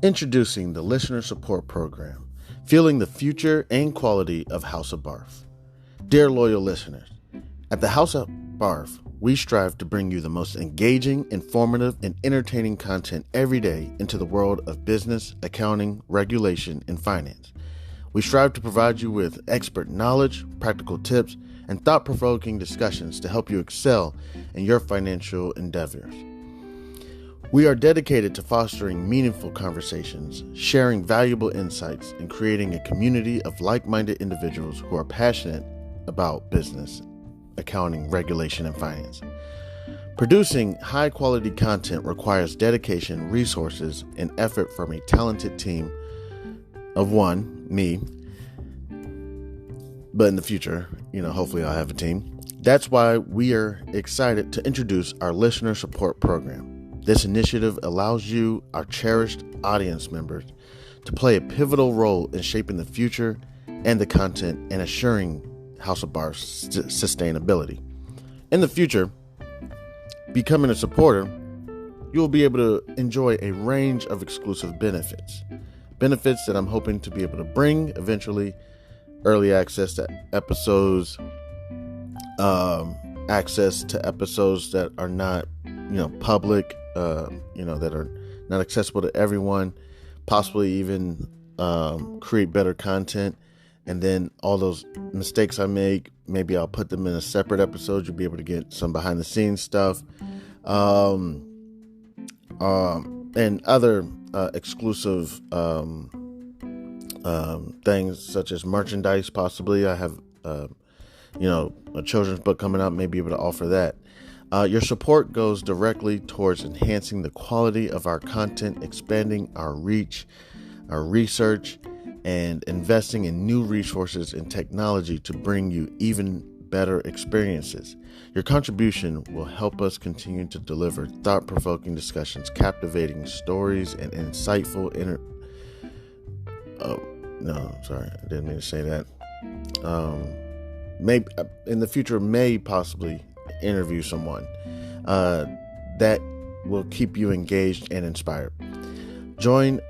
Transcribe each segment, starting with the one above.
Introducing the Listener Support Program, fueling the future and quality of House of B.A.R.F. Dear loyal listeners, at the House of B.A.R.F, we strive to bring you the most engaging, informative, and entertaining content every day into the world of business, accounting, regulation, and finance. We strive to provide you with expert knowledge, practical tips, and thought-provoking discussions to help you excel in your financial endeavors. We are dedicated to fostering meaningful conversations, sharing valuable insights, and creating a community of like-minded individuals who are passionate about business, accounting, regulation, and finance. Producing high-quality content requires dedication, resources, and effort from a talented team of one, me, but in the future, hopefully I'll have a team. That's why we are excited to introduce our Listener Support Program. This initiative allows you, our cherished audience members, to play a pivotal role in shaping the future and the content and assuring House of B.A.R.F's sustainability. In the future, becoming a supporter, you will be able to enjoy a range of exclusive benefits. Benefits that I'm hoping to be able to bring eventually: early access to episodes, access to episodes that are not, public, that are not accessible to everyone, possibly even create better content. And then all those mistakes I make, maybe I'll put them in a separate episode. You'll be able to get some behind the scenes stuff, and other exclusive things such as merchandise. Possibly I have, a children's book coming out, may be able to offer that. Your support goes directly towards enhancing the quality of our content, expanding our reach, our research, and investing in new resources and technology to bring you even better experiences. Your contribution will help us continue to deliver thought-provoking discussions, captivating stories, and insightful I didn't mean to say that. Maybe in the future, may possibly interview someone that will keep you engaged and inspired. Join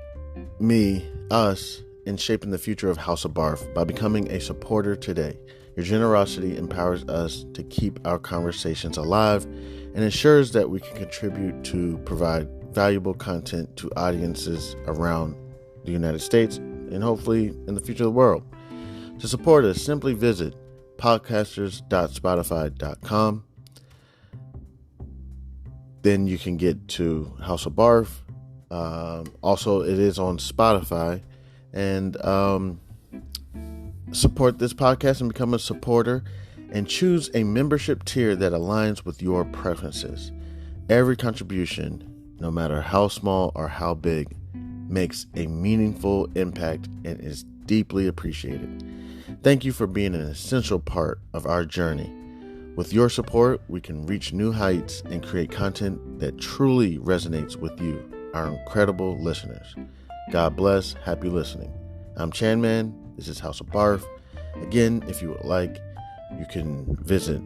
us in shaping the future of House of B.A.R.F by becoming a supporter today. Your generosity empowers us to keep our conversations alive and ensures that we can contribute to provide valuable content to audiences around the United States and hopefully in the future of the world. To support us, simply visit podcasters.spotify.com. Then you can get to House of B.A.R.F. Also, it is on Spotify. And support this podcast and become a supporter and choose a membership tier that aligns with your preferences. Every contribution, no matter how small or how big, makes a meaningful impact and is deeply appreciated. Thank you for being an essential part of our journey. With your support, we can reach new heights and create content that truly resonates with you, our incredible listeners. God bless. Happy listening. I'm Chanman. This is House of B.A.R.F. Again, if you would like, you can visit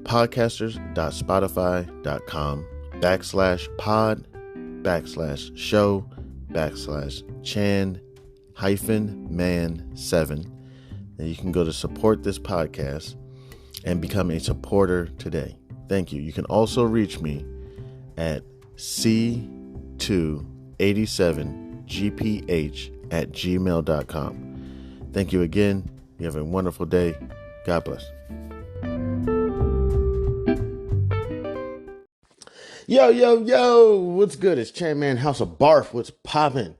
podcasters.spotify.com/pod/show/Chan-man7. And you can go to support this podcast and become a supporter today. Thank you. You can also reach me at c287gph@gmail.com. Thank you again. You have a wonderful day. God bless. Yo, what's good? It's Chanman, House of B.A.R.F. What's popping?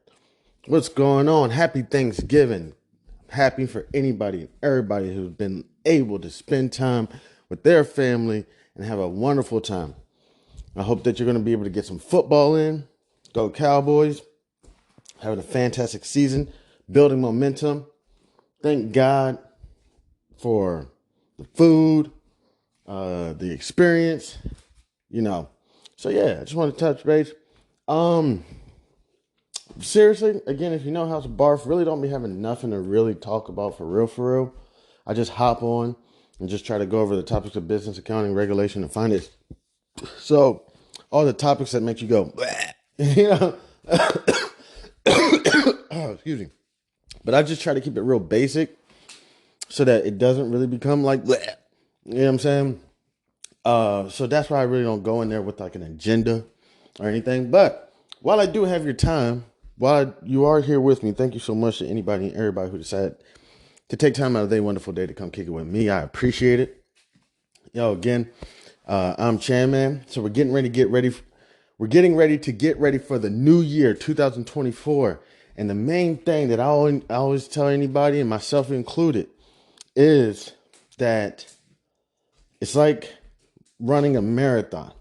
What's going on? Happy Thanksgiving. Happy for anybody and everybody who's been able to spend time with their family and have a wonderful time. I hope that you're going to be able to get some football in. Go Cowboys. Having a fantastic season. Building momentum. Thank God for the food, the experience, So yeah, I just want to touch base. Seriously, again, if you know House of B.A.R.F, really don't be having nothing to really talk about for real. I just hop on and just try to go over the topics of business, accounting, regulation, and finance. So all the topics that make you go, bleh, excuse me. But I just try to keep it real basic so that it doesn't really become like bleh. You know what I'm saying? So that's why I really don't go in there with like an agenda or anything. But while I do have your time, while you are here with me, thank you so much to anybody and everybody who decided to take time out of their wonderful day to come kick it with me. I appreciate it. Yo, again, I'm Chanman. So we're getting ready to get ready. We're getting ready to get ready for the new year, 2024. And the main thing that I always tell anybody, and myself included, is that it's like running a marathon.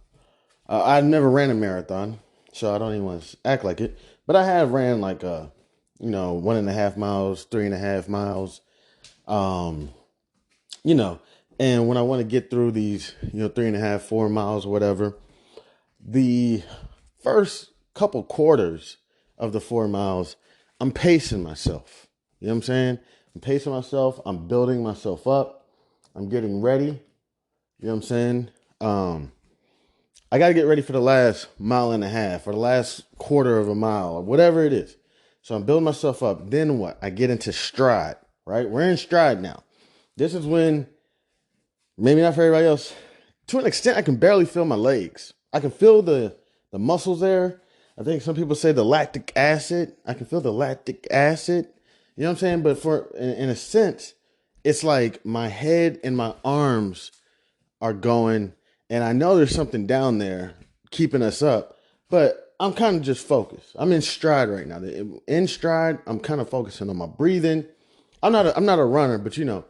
I've never ran a marathon, so I don't even want to act like it. But I have ran like 1.5 miles, 3.5 miles. You know, and when I want to get through these, 3.5, 4 miles or whatever, the first couple quarters of the 4 miles, I'm pacing myself. You know what I'm saying? I'm pacing myself. I'm building myself up. I'm getting ready. You know what I'm saying? I got to get ready for the last mile and a half or the last quarter of a mile or whatever it is. So I'm building myself up. Then what? I get into stride, right? We're in stride now. This is when, maybe not for everybody else, to an extent, I can barely feel my legs. I can feel the muscles there. I think some people say the lactic acid. I can feel the lactic acid. You know what I'm saying? But in a sense, it's like my head and my arms are going, and I know there's something down there keeping us up, but I'm kind of just focused. I'm in stride right now. In stride, I'm kind of focusing on my breathing. I'm not a runner, but when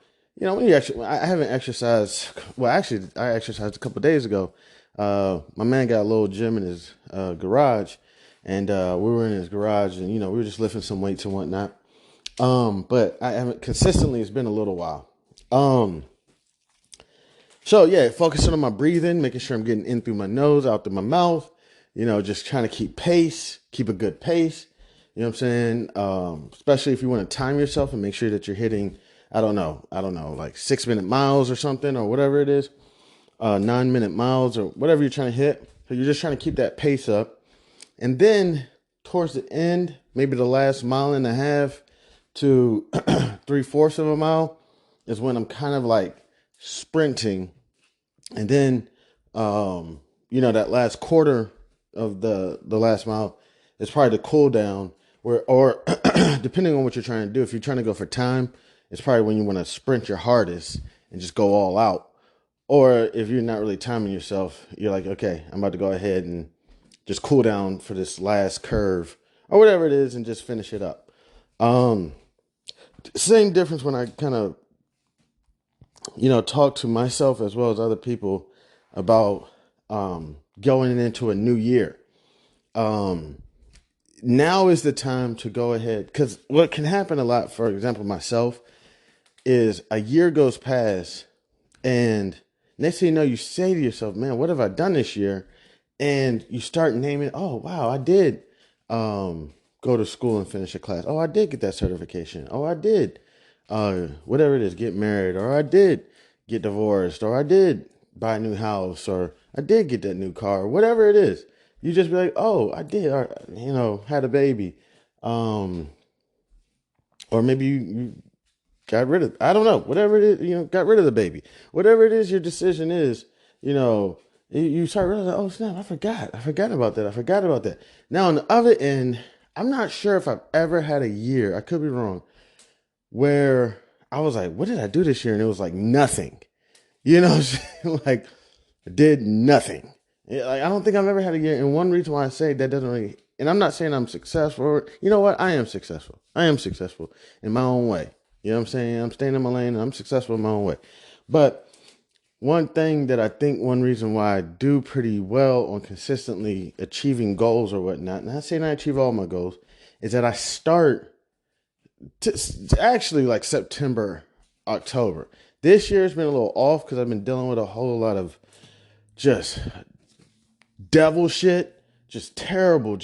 you actually, I haven't exercised. Well, actually, I exercised a couple of days ago. My man got a little gym in his garage, and we were in his garage, and we were just lifting some weights and whatnot. But I haven't consistently. It's been a little while. So yeah, focusing on my breathing, making sure I'm getting in through my nose, out through my mouth. Just trying to keep a good pace. You know what I'm saying? Especially if you want to time yourself and make sure that you're hitting, I don't know, like 6-minute miles or something or whatever it is, 9-minute miles or whatever you're trying to hit. So you're just trying to keep that pace up. And then towards the end, maybe the last mile and a half to 3/4 of a mile is when I'm kind of like sprinting. And then, that last quarter of the last mile is probably the cool down or depending on what you're trying to do. If you're trying to go for time, it's probably when you want to sprint your hardest and just go all out. Or if you're not really timing yourself, you're like, okay, I'm about to go ahead and just cool down for this last curve or whatever it is and just finish it up. Same difference when I kind of, talk to myself as well as other people about going into a new year. Now is the time to go ahead, because what can happen a lot, for example, myself, is a year goes past and next thing you know, you say to yourself, man, what have I done this year? And you start naming, oh, wow, I did go to school and finish a class. Oh, I did get that certification. Oh, I did whatever it is, get married, or I did get divorced, or I did buy a new house, or I did get that new car, whatever it is. You just be like, oh, I did, or, had a baby. Or maybe you got rid of, I don't know, whatever it is, got rid of the baby. Whatever it is your decision is, you start realizing, oh, snap, I forgot about that. Now, on the other end, I'm not sure if I've ever had a year, I could be wrong, where I was like, what did I do this year? And it was like nothing. Like I did nothing. Like, I don't think I've ever had a year. And one reason why I say that doesn't really, and I'm not saying I'm successful. You know what? I am successful. I am successful in my own way. You know what I'm saying? I'm staying in my lane and I'm successful in my own way. But one thing that I think one reason why I do pretty well on consistently achieving goals or whatnot, not saying I achieve all my goals, is that I start to actually like September, October. This year's been a little off because I've been dealing with a whole lot of just devil shit, just terrible,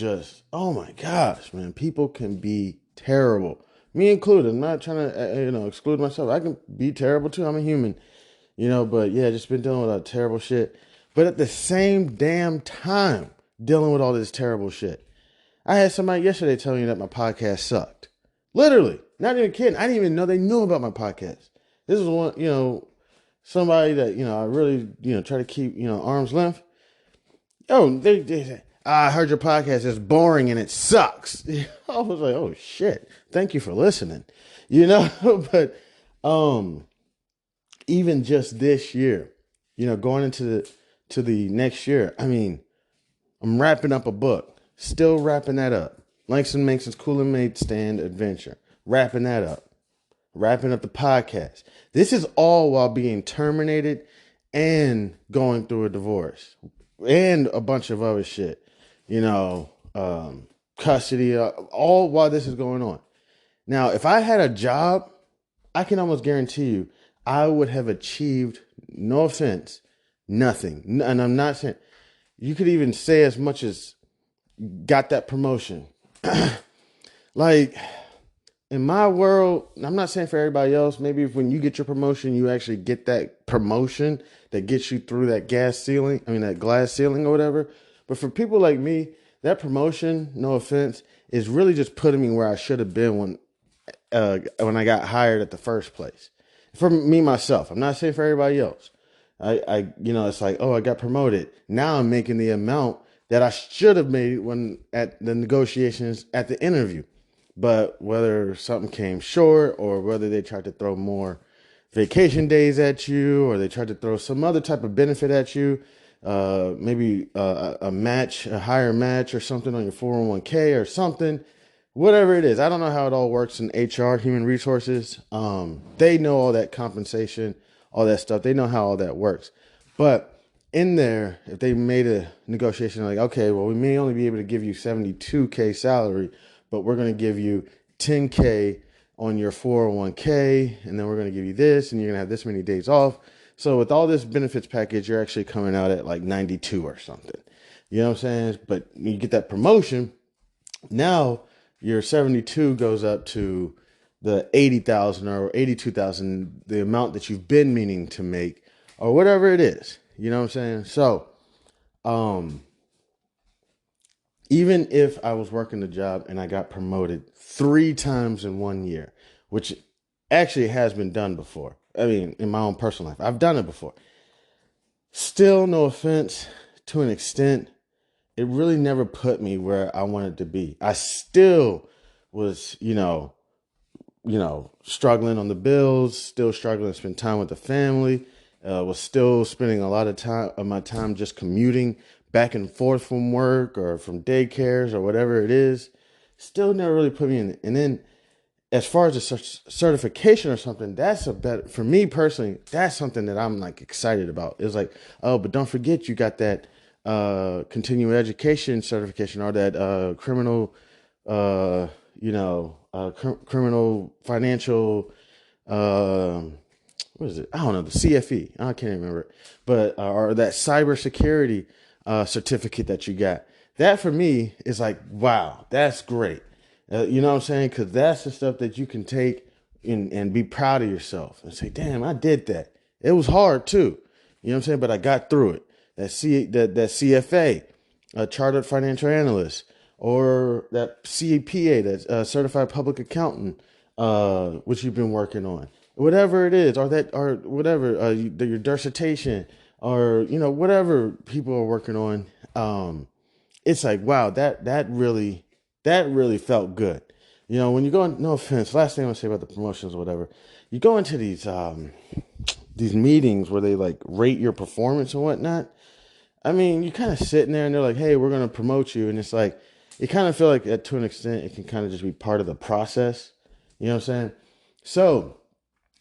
oh my gosh, man, people can be terrible. Me included. I'm not trying to, exclude myself. I can be terrible too. I'm a human, but yeah, just been dealing with a lot of terrible shit. But at the same damn time, dealing with all this terrible shit. I had somebody yesterday tell me that my podcast sucked. Literally, not even kidding. I didn't even know they knew about my podcast. This is one, somebody that, I really, try to keep, arm's length. Oh, they say, I heard your podcast is boring and it sucks. I was like, oh shit. Thank you for listening. But um even just this year, going into the next year, I mean, I'm wrapping up a book. Still wrapping that up. Langston Mason's Cool and Made Stand Adventure. Wrapping that up. Wrapping up the podcast. This is all while being terminated and going through a divorce and a bunch of other shit. Custody, all while this is going on. Now, if I had a job, I can almost guarantee you I would have achieved, no offense, nothing. And I'm not saying, you could even say as much as got that promotion. Like, in my world, I'm not saying for everybody else, maybe if when you get your promotion, you actually get that promotion that gets you through that glass ceiling or whatever. But for people like me, that promotion, no offense, is really just putting me where I should have been when I got hired at the first place. For me, myself, I'm not saying for everybody else. It's like, oh, I got promoted. Now I'm making the amount that I should have made when at the negotiations at the interview. But whether something came short or whether they tried to throw more vacation days at you or they tried to throw some other type of benefit at you, maybe a higher match or something on your 401k or something, whatever it is. I don't know how it all works in HR, human resources. They know all that compensation, all that stuff. They know how all that works. But in there, if they made a negotiation like, okay, well, we may only be able to give you 72K salary, but we're going to give you 10K on your 401k, and then we're going to give you this, and you're going to have this many days off. So with all this benefits package, you're actually coming out at like 92 or something. You know what I'm saying? But you get that promotion. Now your 72 goes up to the 80,000 or 82,000, the amount that you've been meaning to make or whatever it is. You know what I'm saying? So, even if I was working the job and I got promoted 3 times in 1 year, which actually has been done before. I mean, in my own personal life, I've done it before. Still, no offense, to an extent, it really never put me where I wanted to be. I still was, struggling on the bills, still struggling to spend time with the family, was still spending a lot of my time just commuting back and forth from work or from daycares or whatever it is. Still never really put me in. And then as far as a certification or something, that's for me personally, that's something that I'm like excited about. It's like, oh, but don't forget you got that continuing education certification or that criminal, criminal financial, what is it? I don't know, the CFE. I can't remember it. But, or that cybersecurity certificate that you got. That for me is like, wow, that's great. You know what I'm saying? Because that's the stuff that you can take and be proud of yourself and say, damn, I did that. It was hard too. You know what I'm saying? But I got through it. That CFA, a chartered financial analyst, or that CPA, that certified public accountant, which you've been working on, whatever it is, or whatever, your dissertation, or whatever people are working on. It's like, wow, that really felt good. When you go in, no offense, last thing I want to say about the promotions or whatever, you go into these meetings where they like rate your performance and whatnot. I mean, you're kind of sitting there and they're like, hey, we're going to promote you. And it's like, you kind of feel like to an extent, it can kind of just be part of the process. You know what I'm saying? So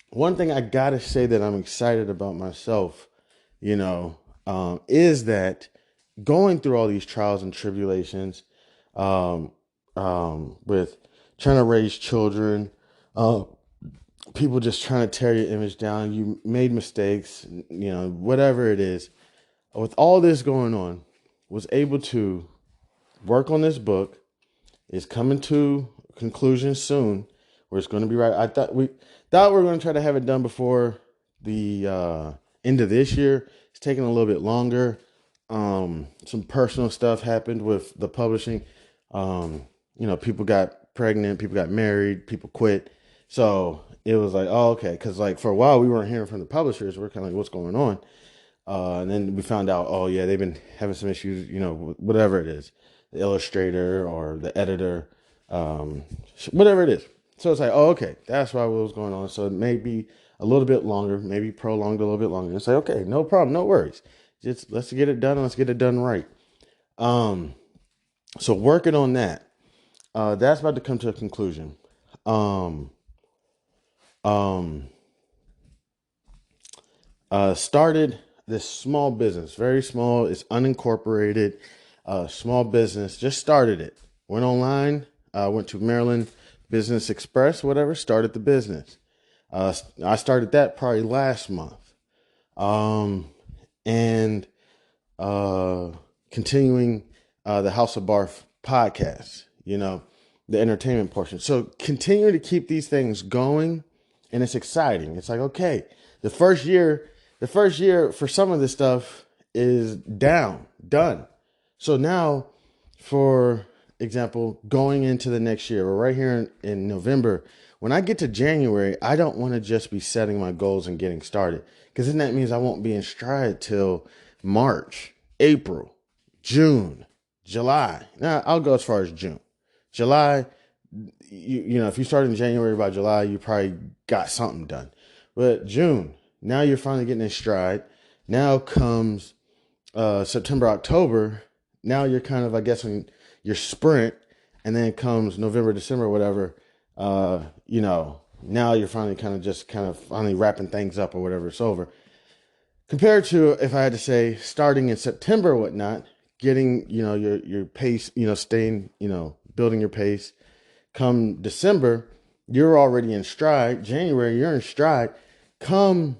one thing I got to say that I'm excited about myself, is that going through all these trials and tribulations, with trying to raise children, people just trying to tear your image down. You made mistakes, whatever it is. With all this going on, was able to work on this book. It's coming to conclusion soon, where it's going to be right. I thought we were going to try to have it done before the end of this year. It's taking a little bit longer. Some personal stuff happened with the publishing. People got pregnant, people got married, people quit. So it was like, oh, okay. Because like for a while we weren't hearing from the publishers. We're kind of like, what's going on? And then we found out, oh yeah, they've been having some issues, whatever it is, the illustrator or the editor, whatever it is. So it's like, oh, okay, that's why what was going on. So it may be a little bit longer, maybe prolonged a little bit longer. It's like, okay, no problem, no worries. Just let's get it done and let's get it done right. So working on that, that's about to come to a conclusion. Um, um, Started this small business, very small. It's unincorporated, small business. Just started it. Went online. Went to Maryland Business Express, whatever. Started the business. I started that probably last month. And continuing the House of B.A.R.F podcast. The entertainment portion. So continuing to keep these things going, and it's exciting. It's like, okay, the first year for some of this stuff is done. So now, for example, going into the next year, we're right here in November. When I get to January, I don't want to just be setting my goals and getting started, because then that means I won't be in stride till March, April, June, July. Now I'll go as far as June. July, if you start in January, by July, you probably got something done. But June, now you're finally getting in stride. Now comes September, October. Now you're kind of, I guess, in your sprint, and then comes November, December, whatever. Now you're finally kind of finally wrapping things up or whatever. It's over. Compared to, if I had to say, starting in September or whatnot, getting, your pace, staying, building your pace. Come December, you're already in stride. January, you're in stride. Come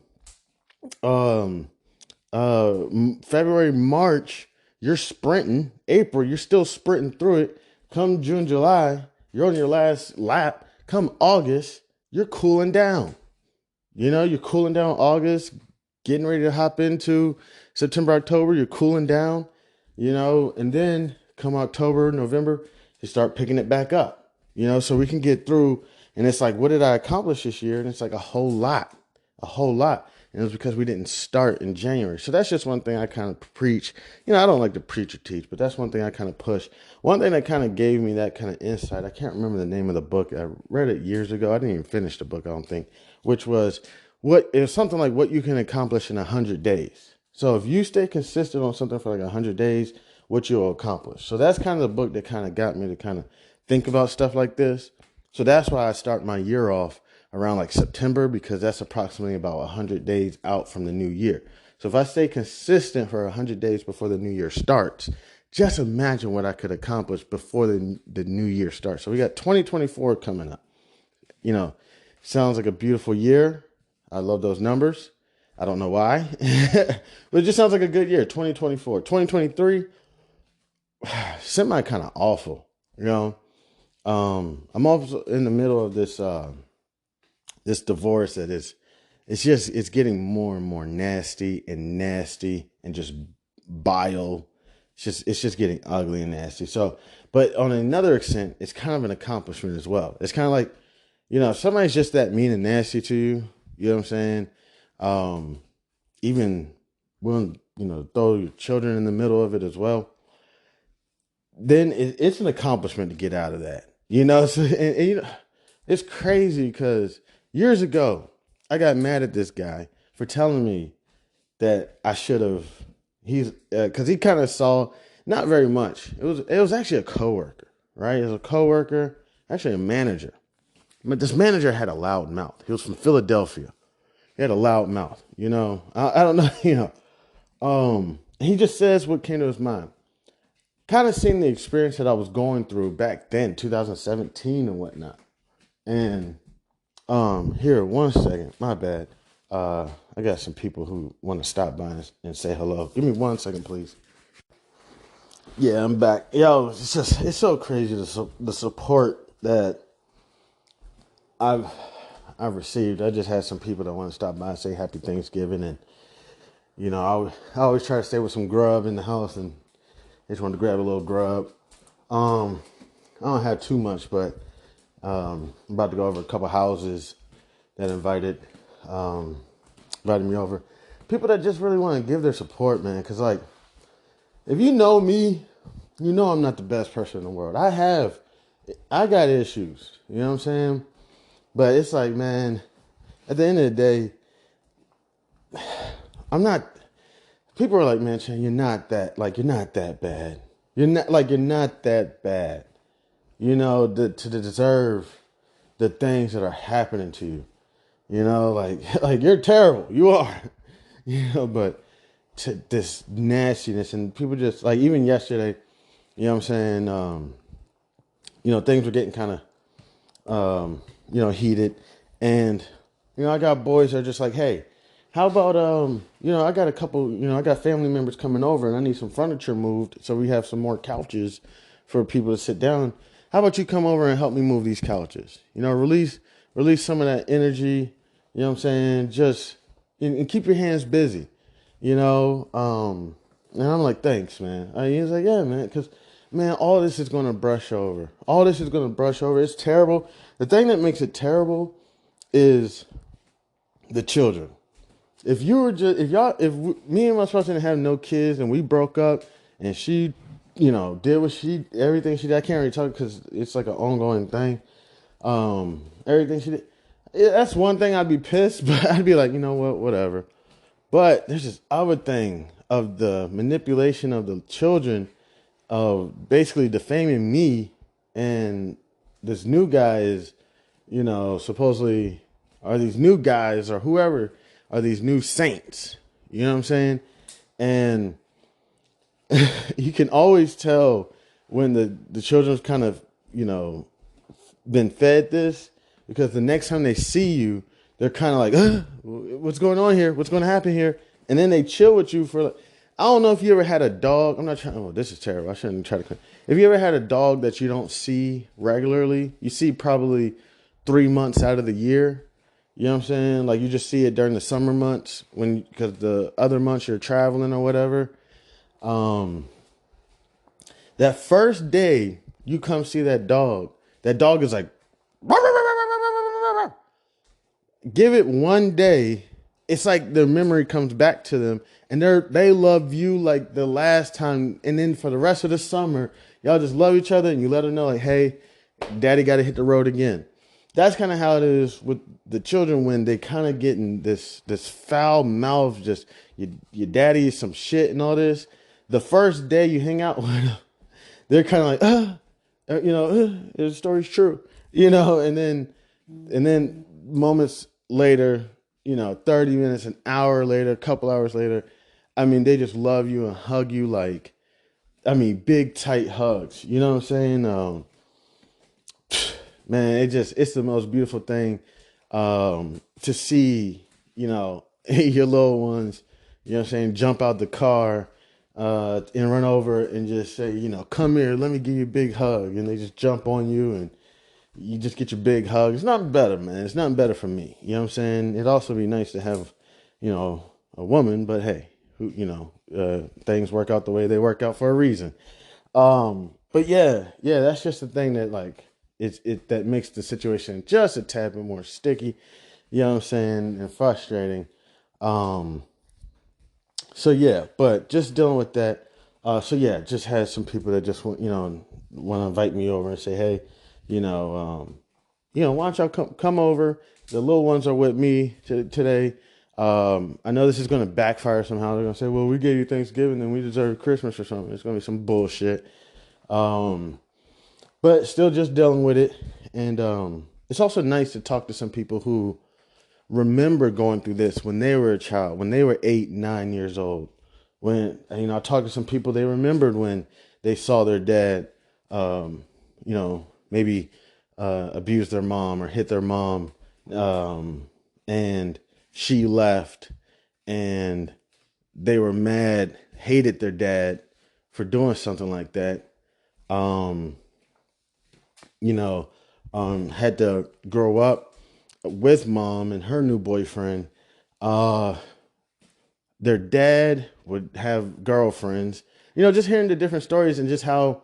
February, March, you're sprinting. April, you're still sprinting through it. Come June, July, you're on your last lap. Come August, you're cooling down. You're cooling down August, getting ready to hop into September, October, you're cooling down, and then come October, November, you start picking it back up, so we can get through. And it's like, what did I accomplish this year? And it's like a whole lot. And it was because we didn't start in January. So that's just one thing I kind of preach. I don't like to preach or teach, but that's one thing I kind of push. One thing that kind of gave me that kind of insight, I can't remember the name of the book. I read it years ago. I didn't even finish the book, I don't think, which was it was something like what you can accomplish in 100 days. So if you stay consistent on something for like 100 days, what you'll accomplish. So that's kind of the book that kind of got me to kind of think about stuff like this. So that's why I start my year off around like September, because that's approximately about 100 days out from the new year. So if I stay consistent for 100 days before the new year starts, just imagine what I could accomplish before the new year starts. So we got 2024 coming up. Sounds like a beautiful year. I love those numbers. I don't know why, but it just sounds like a good year. 2024, 2023, semi kind of awful. I'm also in the middle of this divorce that it's getting more and more nasty and just bile. It's just getting ugly and nasty. So, but on another extent, it's kind of an accomplishment as well. It's kind of like, if somebody's just that mean and nasty to you, you know what I'm saying? Even willing, throw your children in the middle of it as well, then it's an accomplishment to get out of that. So, and it's crazy because years ago, I got mad at this guy for telling me that I should have. Because he kind of saw not very much. It was actually a coworker, right? It was a coworker, actually a manager. But this manager had a loud mouth. He was from Philadelphia. He had a loud mouth. I don't know. He just says what came to his mind. Kind of seeing the experience that I was going through back then, 2017 and whatnot. And here, one second, my bad. I got some people who want to stop by and say hello. Give me 1 second, please. Yeah, I'm back. Yo, it's so crazy the support that I've received. I just had some people that want to stop by and say Happy Thanksgiving, and I always try to stay with some grub in the house, and they just wanted to grab a little grub. I don't have too much, but I'm about to go over a couple houses that invited me over. People that just really want to give their support, man. Because, like, if you know me, you know I'm not the best person in the world. I got issues. You know what I'm saying? But it's like, man, at the end of the day, I'm not. People are like, man, Chan, you're not that bad. You're not that bad. You know, to deserve the things that are happening to you. You know, like you're terrible. You are. You know, but to this nastiness and people just like even yesterday, you know what I'm saying? Things were getting kind of heated, and I got boys that are just like, hey, how about I got a couple, I got family members coming over, and I need some furniture moved, so we have some more couches for people to sit down. How about you come over and help me move these couches? Release some of that energy. You know what I'm saying? Just and keep your hands busy. And I'm like, thanks, man. He's like, yeah, man, because man, all this is going to brush over. All this is going to brush over. It's terrible. The thing that makes it terrible is the children. If me and my spouse didn't have no kids and we broke up and she, did everything she did, I can't really talk because it's like an ongoing thing. Everything she did, that's one thing I'd be pissed, but I'd be like, you know what, whatever. But there's this other thing of the manipulation of the children of basically defaming me, and this new guy is, supposedly are these new guys or whoever are these new saints. You know what I'm saying? And you can always tell when the children's kind of, been fed this, because the next time they see you, they're kind of like, what's going on here? What's going to happen here? And then they chill with you for, I don't know if you ever had a dog. I'm not trying, this is terrible. I shouldn't try to. If you ever had a dog that you don't see regularly, you see probably 3 months out of the year. You know what I'm saying? Like you just see it during the summer months because the other months you're traveling or whatever. That first day you come see that dog is like, give it one day, it's like the memory comes back to them, and they love you like the last time, and then for the rest of the summer, y'all just love each other, and you let them know like, hey, daddy got to hit the road again. That's kind of how it is with the children when they kind of get in this foul mouth, just your daddy is some shit and all this. The first day you hang out with them, they're kind of like, the story's true, and then moments later, 30 minutes, an hour later, a couple hours later, I mean, they just love you and hug you like, I mean, big tight hugs. You know what I'm saying? Man, it's the most beautiful thing to see, your little ones, you know what I'm saying, jump out the car and run over and just say, come here, let me give you a big hug. And they just jump on you and you just get your big hug. It's not better, man. It's not better for me. You know what I'm saying? It'd also be nice to have, a woman, but hey, things work out the way they work out for a reason. But yeah, that's just the thing that like that makes the situation just a tad bit more sticky. You know what I'm saying? And frustrating. Um, so yeah, but just dealing with that. So yeah, just had some people that just want to invite me over and say, hey, you know, um, why don't y'all come over? The little ones are with me today. I know this is going to backfire somehow. They're going to say, well, we gave you Thanksgiving and we deserve Christmas or something. It's going to be some bullshit. But still just dealing with it. And it's also nice to talk to some people who remember going through this when they were a child, when they were 8, 9 years old. When, I talked to some people, they remembered when they saw their dad, maybe abuse their mom or hit their mom, and she left, and they were mad, hated their dad for doing something like that. Um, had to grow up with mom and her new boyfriend. Their dad would have girlfriends. Just hearing the different stories and just how,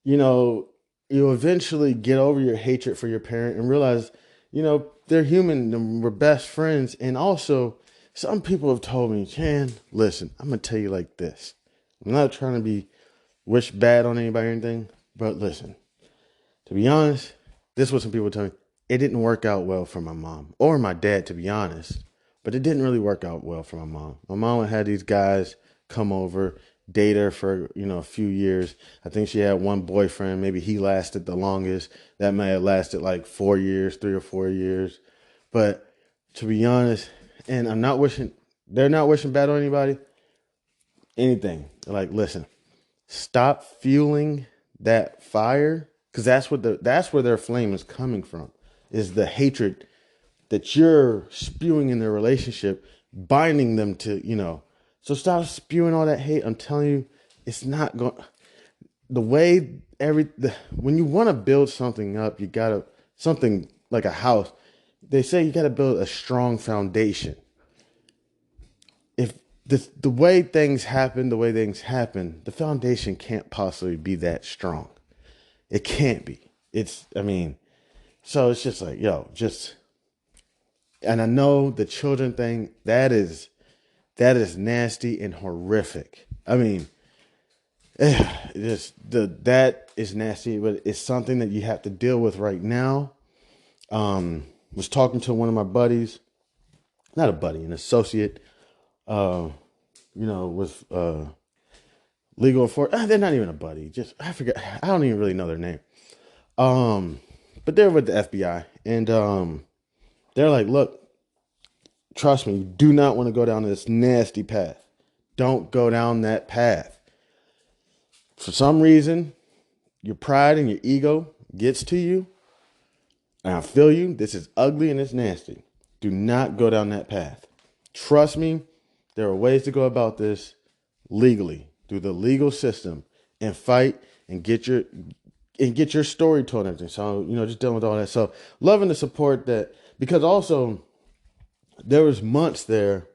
you know, you'll eventually get over your hatred for your parent and realize, they're human and we're best friends. And also, some people have told me, Chan, listen, I'm going to tell you like this. I'm not trying to be wish bad on anybody or anything, but listen, to be honest, this is what some people tell me. It didn't work out well for my mom or my dad, to be honest, but it didn't really work out well for my mom. My mom had these guys come over, date her for, a few years. I think she had one boyfriend. Maybe he lasted the longest. That may have lasted like 4 years, 3 or 4 years. But to be honest, and they're not wishing bad on anybody, anything. Like, listen, stop fueling that fire, because that's where their flame is coming from, is the hatred that you're spewing in their relationship, binding them to, So stop spewing all that hate. I'm telling you, it's not going. The way when you want to build something up, you gotta something like a house. They say you gotta build a strong foundation. If the way things happen, the foundation can't possibly be that strong. It can't be. So it's just like, and I know the children thing, that is nasty and horrific. I mean, that is nasty, but it's something that you have to deal with right now. Was talking to one of my buddies, not a buddy, an associate, with legal enforcement. They're not even a buddy. I forget. I don't even really know their name. But they're with the FBI, and they're like, look, trust me, you do not want to go down this nasty path. Don't go down that path. For some reason, your pride and your ego gets to you. And I feel you. This is ugly and it's nasty. Do not go down that path. Trust me, there are ways to go about this legally, through the legal system, and fight and get your story told and everything. So, just dealing with all that. So loving the support that, because also there was months there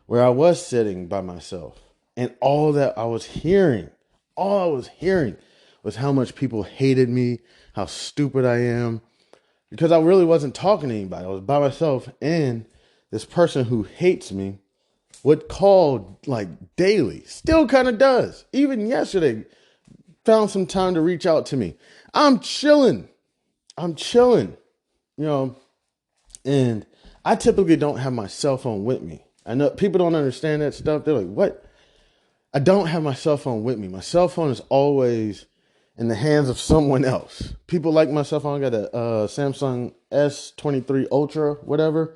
where I was sitting by myself, and all I was hearing was how much people hated me, how stupid I am, because I really wasn't talking to anybody. I was by myself, and this person who hates me would call like daily, still kind of does. Even yesterday, found some time to reach out to me. I'm chilling, and I typically don't have my cell phone with me. I know people don't understand that stuff. They're like, what? I don't have my cell phone with me. My cell phone is always in the hands of someone else. People like my cell phone. I got a Samsung S23 Ultra, whatever.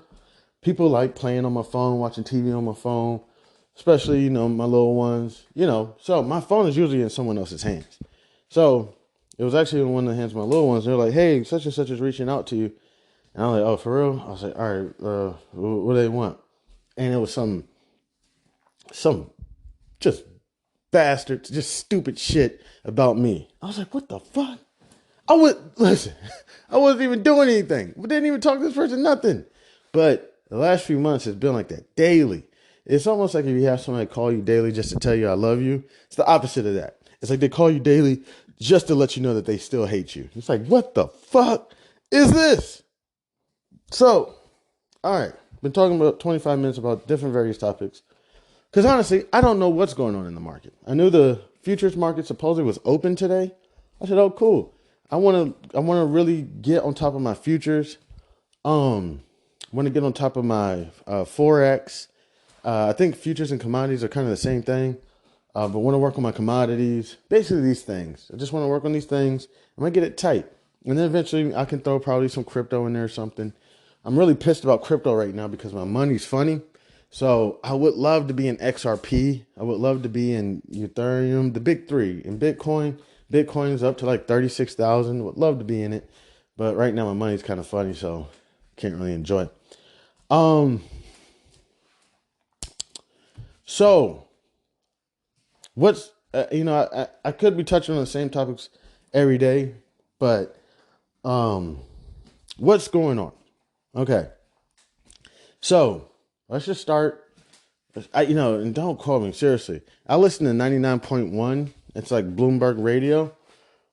People like playing on my phone, watching TV on my phone, especially, my little ones, So my phone is usually in someone else's hands. So it was actually in one of the hands of my little ones. They're like, hey, such and such is reaching out to you. And I'm like, oh, for real? I was like, all right, what do they want? And it was some just bastards, just stupid shit about me. I was like, what the fuck? I wasn't even doing anything. We didn't even talk to this person, nothing. But the last few months has been like that daily. It's almost like if you have somebody call you daily just to tell you I love you. It's the opposite of that. It's like they call you daily just to let you know that they still hate you. It's like, what the fuck is this? So, all right. Been talking about 25 minutes about different various topics. Because honestly, I don't know what's going on in the market. I knew the futures market supposedly was open today. I said, oh, cool. I want to really get on top of my futures. Want to get on top of my Forex. I think futures and commodities are kind of the same thing. But want to work on my commodities. Basically these things. I just want to work on these things. I'm going to get it tight. And then eventually I can throw probably some crypto in there or something. I'm really pissed about crypto right now because my money's funny. So I would love to be in XRP. I would love to be in Ethereum, the big three. In Bitcoin, Bitcoin's up to like 36,000. Would love to be in it. But right now my money's kind of funny, so can't really enjoy it. So what's, I could be touching on the same topics every day, but what's going on? Okay. So let's just start. And don't call me seriously. I listen to 99.1. It's like Bloomberg Radio.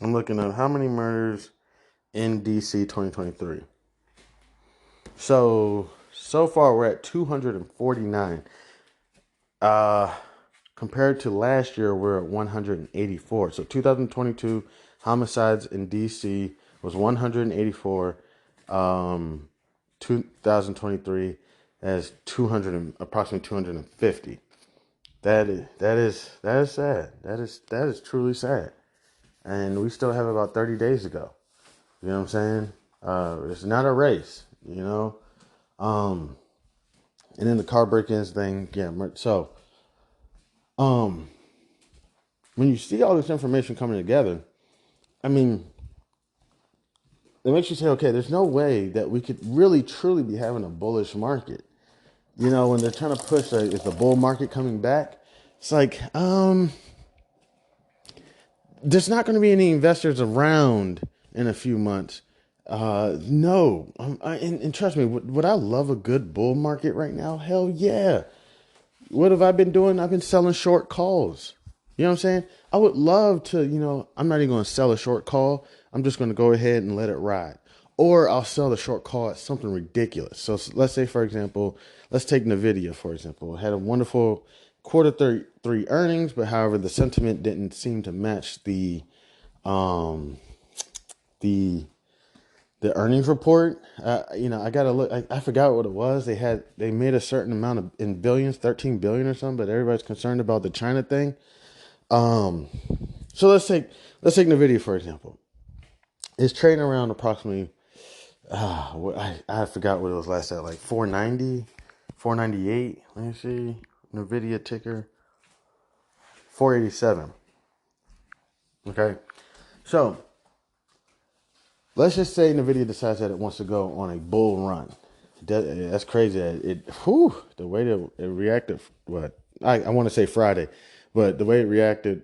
I'm looking at how many murders in DC 2023. So far we're at 249. Compared to last year, we're at 184. So 2022 homicides in DC was 184. 2023 as approximately 250. That is sad. That is truly sad. And we still have about 30 days to go. You know what I'm saying? It's not a race, you know. And then the car break-ins thing, yeah. So, when you see all this information coming together, I mean, it makes you say, okay, there's no way that we could really truly be having a bullish market. You know, when they're trying to push, like, is the bull market coming back? It's like, there's not going to be any investors around in a few months. No. And trust me, would I love a good bull market right now? Hell yeah. What have I been doing? I've been selling short calls. You know what I'm saying? I would love to, I'm not even going to sell a short call. I'm just going to go ahead and let it ride. Or I'll sell the short call at something ridiculous. So let's say, for example, let's take NVIDIA, for example. It had a wonderful quarter three earnings, but however, the sentiment didn't seem to match um, the earnings report. I gotta look. I forgot what it was. They made a certain amount in billions, 13 billion or something. But everybody's concerned about the China thing. So let's take NVIDIA for example. It's trading around approximately. I forgot what it was last at, like 490, 498. Let me see. NVIDIA ticker 487. Okay, so let's just say NVIDIA decides that it wants to go on a bull run. That's crazy. The way that it reacted, I want to say Friday, but the way it reacted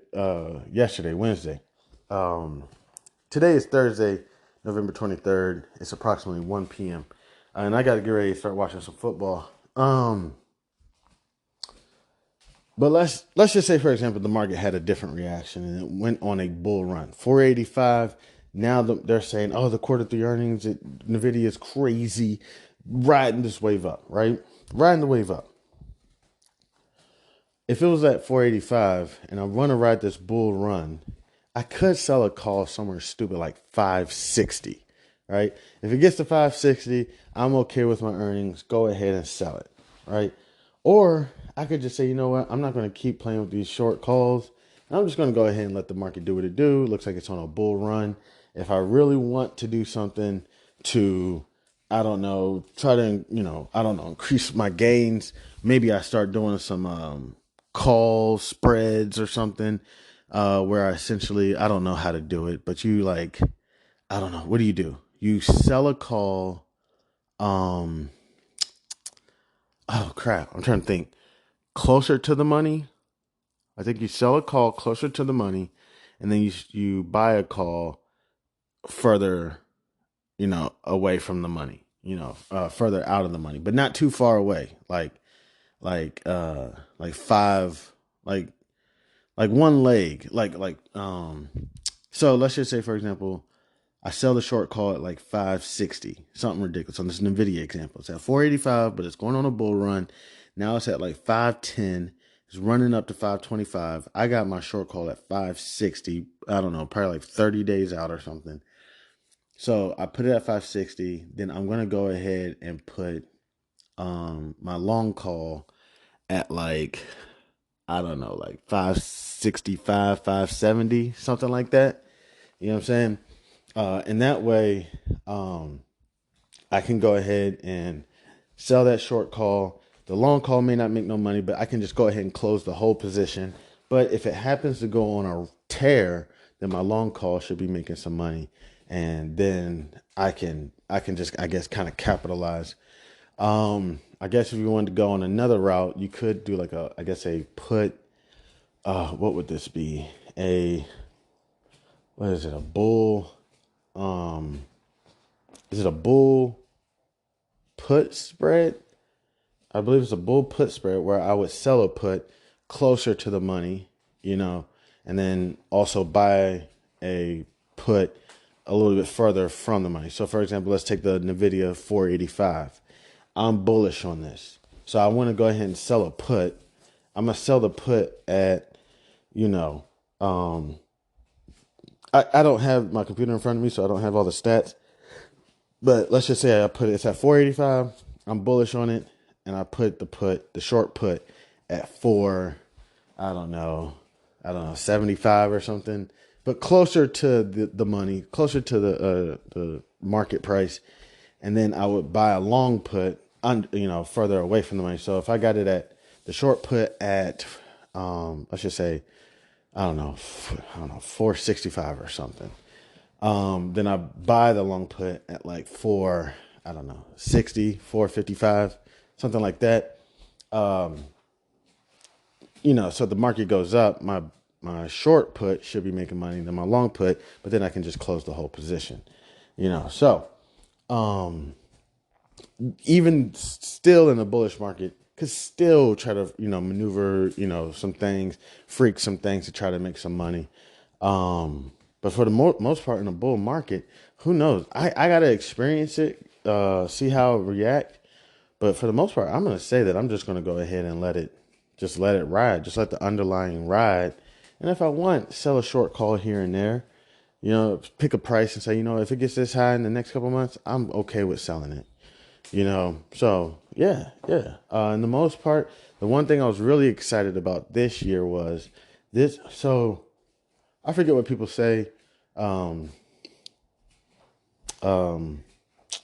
yesterday, Wednesday. Today is Thursday, November 23rd. It's approximately 1 p.m. And I got to get ready to start watching some football. But let's just say, for example, the market had a different reaction and it went on a bull run. 485. Now they're saying, oh, the quarter three earnings at NVIDIA is crazy. Riding this wave up, right? Riding the wave up. If it was at 485 and I want to ride this bull run, I could sell a call somewhere stupid like 560, right? If it gets to 560, I'm okay with my earnings. Go ahead and sell it, right? Or I could just say, you know what? I'm not going to keep playing with these short calls. I'm just going to go ahead and let the market do what it do. It looks like it's on a bull run. If I really want to do something to, I don't know, try to, increase my gains, maybe I start doing some call spreads or something, where I essentially, I don't know how to do it, but I don't know. What do? You sell a call. Oh crap. I'm trying to think. Closer to the money. I think you sell a call closer to the money, and then you buy a call further, away from the money, further out of the money, but not too far away. Like five, like one leg, so let's just say, for example, I sell the short call at like 560, something ridiculous. On this NVIDIA example, it's at 485, but it's going on a bull run. Now it's at like 510. It's running up to 525. I got my short call at 560. I don't know, probably like 30 days out or something. So I put it at 560. Then I'm going to go ahead and put my long call at like, I don't know, like 565, 570, something like that. You know what I'm saying? And that way, I can go ahead and sell that short call. The long call may not make no money, but I can just go ahead and close the whole position. But if it happens to go on a tear, then my long call should be making some money, and then I can just, I guess, kind of capitalize. I guess if you wanted to go on another route, you could do like a put. What would this be? What is it? A bull? Is it a bull put spread? I believe it's a bull put spread where I would sell a put closer to the money, and then also buy a put a little bit further from the money. So for example, let's take the NVIDIA 485. I'm bullish on this. So I want to go ahead and sell a put. I'm going to sell the put at, you know, I don't have my computer in front of me, so I don't have all the stats. But let's just say it's at 485. I'm bullish on it. And I put the short put at I don't know, 75 or something, but closer to the money, closer to the market price. And then I would buy a long put, further away from the money. So if I got it at the short put at, let's just say, I don't know, 465 or something. Then I buy the long put at like 455, something like that. So the market goes up, my short put should be making money than my long put, but then I can just close the whole position, So, even still in the bullish market, could still try to, maneuver, some things, freak some things to try to make some money. But for the most part in the bull market, who knows? I got to experience it, see how it react. But for the most part, I'm going to say that I'm just going to go ahead and let it ride. Just let the underlying ride. And if I want, sell a short call here and there, pick a price and say, if it gets this high in the next couple of months, I'm okay with selling it. So yeah. In the most part, the one thing I was really excited about this year was this. So I forget what people say.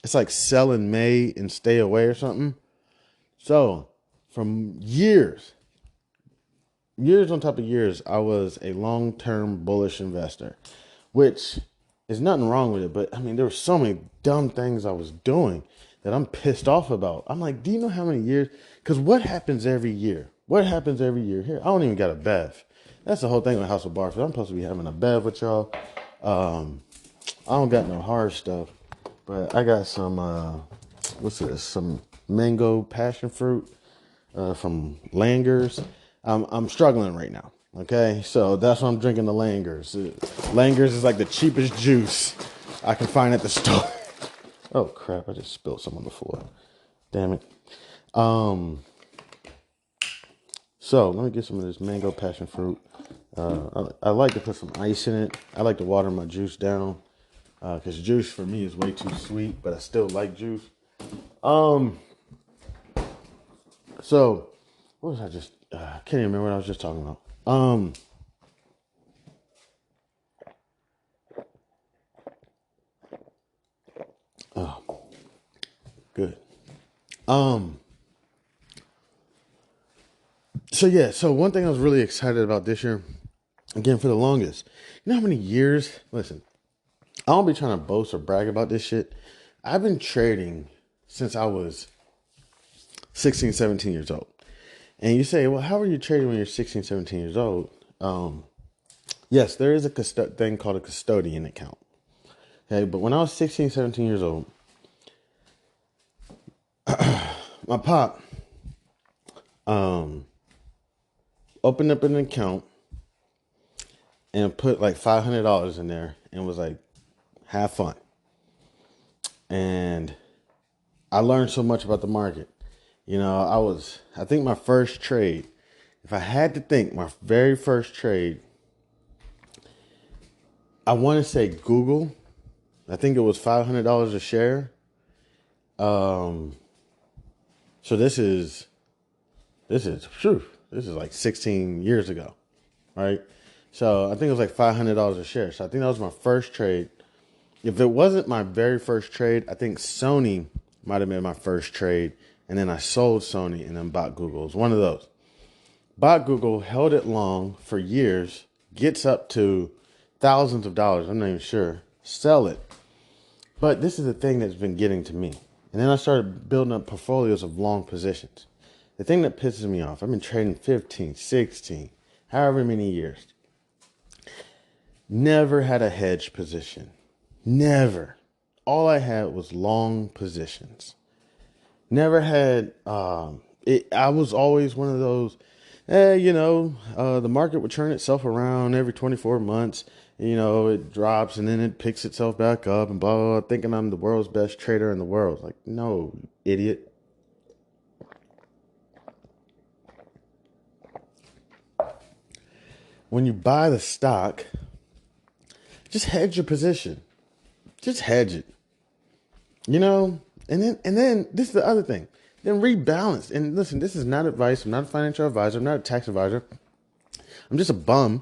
It's like sell in May and stay away or something. So from years on top of years, I was a long-term bullish investor, which is nothing wrong with it. But I mean, there were so many dumb things I was doing that I'm pissed off about. I'm like, do you know how many years? Because what happens every year? What happens every year here? I don't even got a B.A.R.F. That's the whole thing with House of B.A.R.F. I'm supposed to be having a B.A.R.F. with y'all. I don't got no hard stuff, but I got some, what's this? Some mango passion fruit from Langer's. I'm struggling right now. Okay, so that's why I'm drinking the Langer's. Langer's is like the cheapest juice I can find at the store. Oh crap! I just spilled some on the floor. Damn it. So let me get some of this mango passion fruit. I like to put some ice in it. I like to water my juice down because juice for me is way too sweet, but I still like juice. So what was I just? I can't even remember what I was just talking about. Oh, good. So one thing I was really excited about this year, again for the longest, you know how many years? Listen, I don't be trying to boast or brag about this shit. I've been trading since I was 16, 17 years old. And you say, well, how are you trading when you're 16, 17 years old? Yes, there is a thing called a custodian account. Okay, but when I was 16, 17 years old, my pop opened up an account and put like $500 in there and was like, have fun. And I learned so much about the market. I think my first trade, if I had to think, my very first trade, I want to say Google. I think it was $500 a share. So this is like 16 years ago, right? So I think it was like $500 a share. So I think that was my first trade. If it wasn't my very first trade, I think Sony might have been my first trade. And then I sold Sony and then bought Google. It was one of those. Bought Google, held it long for years, gets up to thousands of dollars. I'm not even sure. Sell it. But this is the thing that's been getting to me. And then I started building up portfolios of long positions. The thing that pisses me off, I've been trading 15, 16, however many years. Never had a hedge position. Never. All I had was long positions. Never had, I was always one of those, the market would turn itself around every 24 months it drops and then it picks itself back up and blah, blah, blah, thinking I'm the world's best trader in the world. Like, no, idiot. When you buy the stock, just hedge your position. Just hedge it. And then this is the other thing. Then rebalance. And listen, this is not advice. I'm not a financial advisor. I'm not a tax advisor. I'm just a bum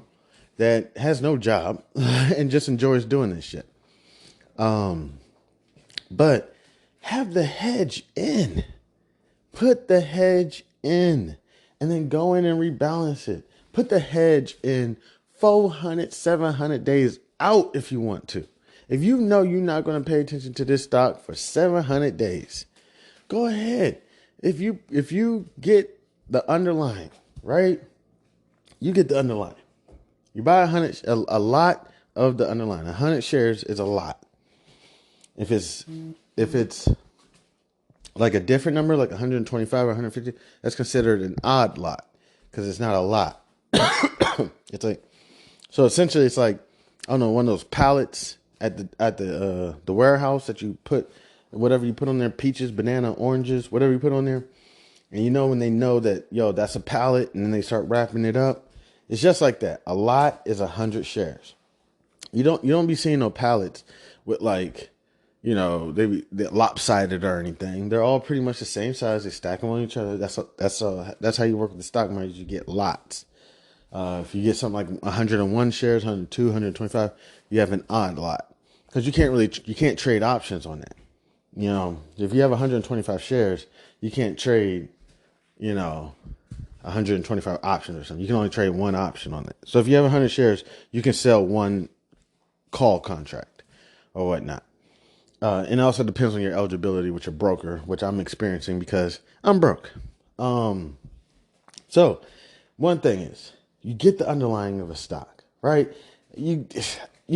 that has no job and just enjoys doing this shit. But have the hedge in. Put the hedge in. And then go in and rebalance it. Put the hedge in 400, 700 days out if you want to. If you know you're not going to pay attention to this stock for 700 days, go ahead. If you get the underlying, right? You get the underlying. You buy a lot of the underlying. 100 shares is a lot. If it's like a different number, like 125 or 150, that's considered an odd lot because it's not a lot. It's like, so essentially it's like, I don't know, one of those pallets at the warehouse that you put whatever you put on there, peaches, banana, oranges, whatever you put on there. And when they know that, that's a pallet, and then they start wrapping it up. It's just like that. A lot is 100 shares. You don't be seeing no pallets with like, they're lopsided or anything. They're all pretty much the same size. They stack them on each other. That's how you work with the stock market. You get lots. If you get something like 101 shares, 102, 125, you have an odd lot because you can't trade options on that. If you have 125 shares, you can't trade, 125 options or something. You can only trade one option on it. So if you have 100 shares, you can sell one call contract or whatnot. And it also depends on your eligibility with your broker, which I'm experiencing because I'm broke. So one thing is, you get the underlying of a stock, right? You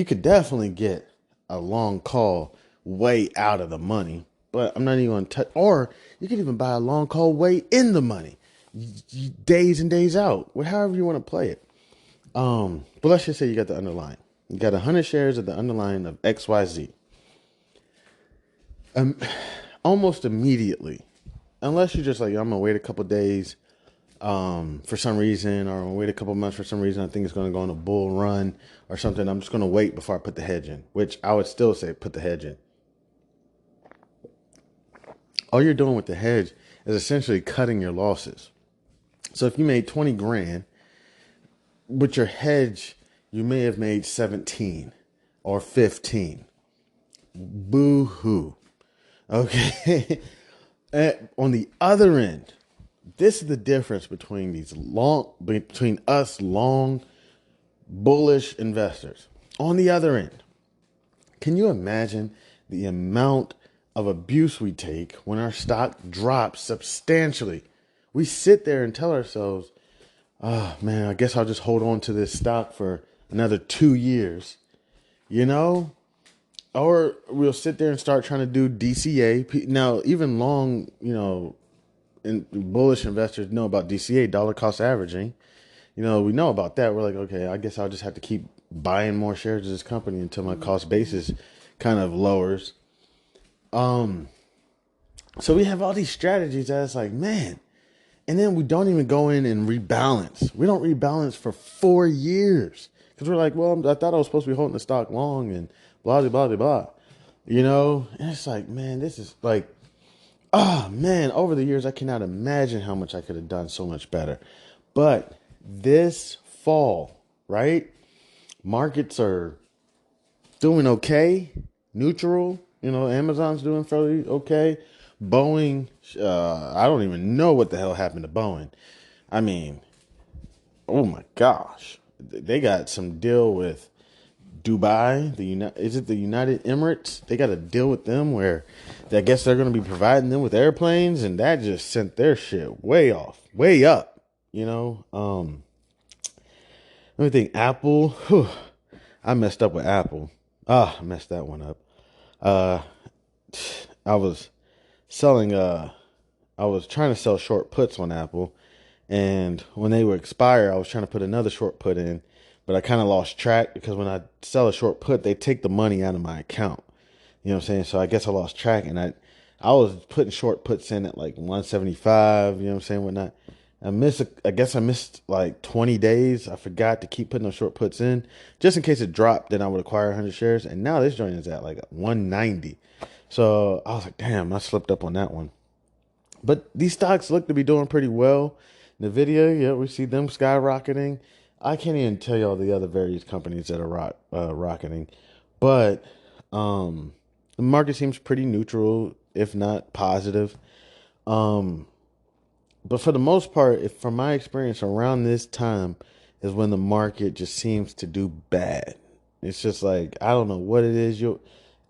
could definitely get a long call way out of the money, but I'm not even going to touch. Or you could even buy a long call way in the money, days and days out, however you want to play it. But let's just say you got the underlying. You got 100 shares of the underlying of XYZ. Almost immediately, unless you're just like, I'm gonna wait a couple days. For some reason, or I'll wait a couple months for some reason, I think it's going to go on a bull run or something. I'm just going to wait before I put the hedge in, which I would still say put the hedge in. All you're doing with the hedge is essentially cutting your losses. So if you made 20 grand with your hedge, you may have made 17 or 15. Boo hoo. Okay. On the other end, this is the difference between us long, bullish investors. On the other end, can you imagine the amount of abuse we take when our stock drops substantially? We sit there and tell ourselves, oh man, I guess I'll just hold on to this stock for another 2 years, or we'll sit there and start trying to do DCA. Now, even long, and bullish investors know about DCA, dollar cost averaging. We know about that. We're like, okay, I guess I'll just have to keep buying more shares of this company until my cost basis kind of lowers. So we have all these strategies that it's like, man, and then we don't even go in and rebalance. We don't rebalance for 4 years because we're like, well, I thought I was supposed to be holding the stock long and blah, blah, blah, blah, and it's like, man, this is like, oh man, over the years, I cannot imagine how much I could have done so much better. But this fall, right? Markets are doing okay, neutral. Amazon's doing fairly okay. Boeing, I don't even know what the hell happened to Boeing. I mean, oh my gosh. They got some deal with Dubai, is it the United Emirates? They got a deal with them where I guess they're going to be providing them with airplanes, and that just sent their shit way up. Let me think. Apple, I messed up with Apple. I messed that one up. I was trying to sell short puts on Apple, and when they would expire, I was trying to put another short put in, but I kind of lost track because when I sell a short put, they take the money out of my account. You know what I'm saying? So I guess I lost track, and I was putting short puts in at like 175. You know what I'm saying? Whatnot. I guess I missed like 20 days. I forgot to keep putting those short puts in just in case it dropped. Then I would acquire 100 shares, and now this joint is at like 190. So I was like, damn, I slipped up on that one. But these stocks look to be doing pretty well. In the video, yeah, we see them skyrocketing. I can't even tell you all the other various companies that are rocketing, but the market seems pretty neutral, if not positive. Um, but for the most part, if from my experience, around this time is when the market just seems to do bad. It's just like I don't know what it is.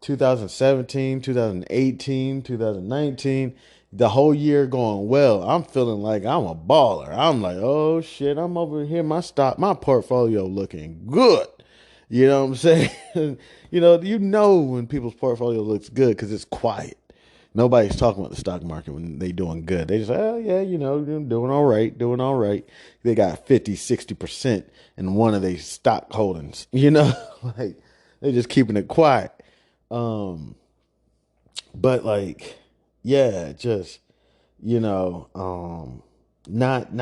2017, 2018, 2019, the whole year going well. I'm feeling like I'm a baller. I'm like, oh shit, I'm over here. My portfolio looking good. You know what I'm saying? you know when people's portfolio looks good because it's quiet. Nobody's talking about the stock market when they doing good. They just, oh, yeah, doing all right, doing all right. They got 50, 60% in one of their stock holdings, like they're just keeping it quiet. Um, but like, yeah, just, you know, um, not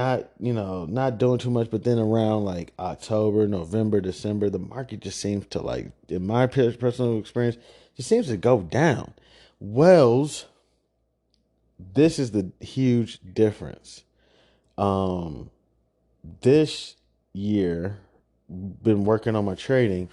doing too much, but then around like October, November, December, the market just seems to like, in my personal experience, just seems to go down. Wells, this is the huge difference. Um, this year, been working on my trading,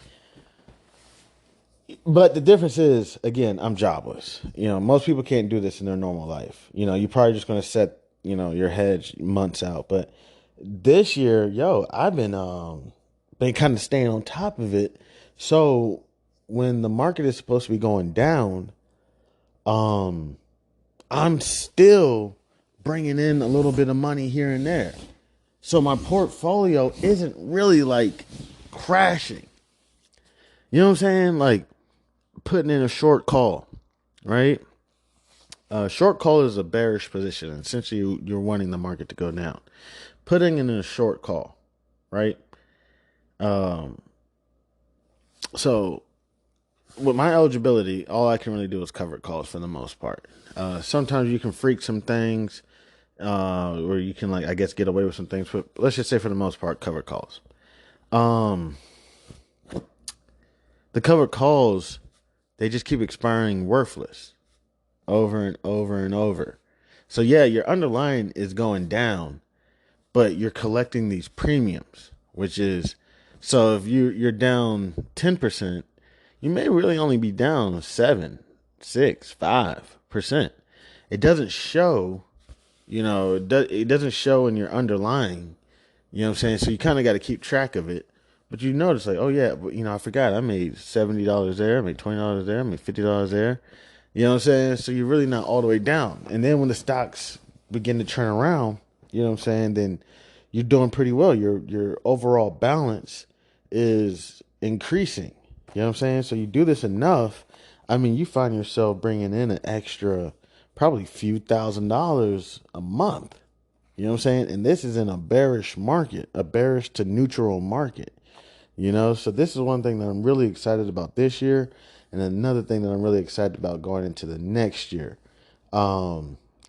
but the difference is, again, I'm jobless. Most people can't do this in their normal life. You're probably just going to set, your hedge months out. But this year, I've been kind of staying on top of it. So when the market is supposed to be going down, um, I'm still bringing in a little bit of money here and there. So my portfolio isn't really like crashing. You know what I'm saying? Like putting in a short call, right? Short call is a bearish position. Essentially, you're wanting the market to go down. Putting in a short call, right? Um, so with my eligibility, all I can really do is covered calls for the most part. Sometimes you can freak some things, or you can I guess get away with some things. But let's just say for the most part, covered calls. Um, the covered calls, they just keep expiring worthless over and over and over. So yeah, your underlying is going down, but you're collecting these premiums, which is, so if you're down 10%, you may really only be down 7, 6, 5%. It doesn't show, it doesn't show in your underlying. You know what I'm saying? So you kind of got to keep track of it. But you notice like, oh yeah, but I forgot I made $70 there, I made $20 there, I made $50 there. You know what I'm saying? So you're really not all the way down. And then when the stocks begin to turn around, you know what I'm saying, then you're doing pretty well. Your overall balance is increasing. You know what I'm saying? So you do this enough, I mean, you find yourself bringing in an extra probably few $1,000s a month. You know what I'm saying? And this is in a bearish market, a bearish to neutral market. So this is one thing that I'm really excited about this year, and another thing that I'm really excited about going into the next year.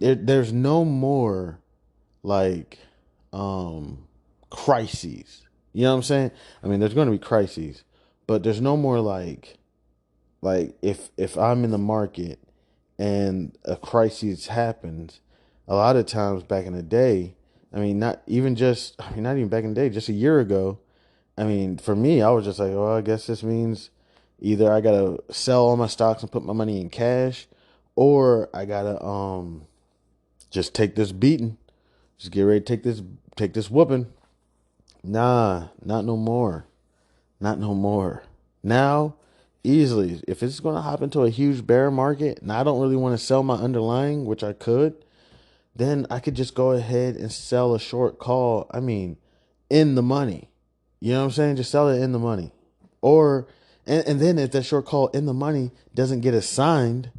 There's no more like crises. You know what I'm saying? I mean, there's going to be crises, but there's no more like if I'm in the market and a crisis happens, a lot of times back in the day, not even back in the day, just a year ago, for me, I was just like, well, I guess this means either I gotta sell all my stocks and put my money in cash, or I gotta just take this beating, just get ready to take this whooping. Nah, not no more, not no more. Now, easily, if it's gonna hop into a huge bear market, and I don't really want to sell my underlying, which I could, then I could just go ahead and sell a short call. In the money. You know what I'm saying? Just sell it in the money. Or, and then if that short call in the money doesn't get assigned,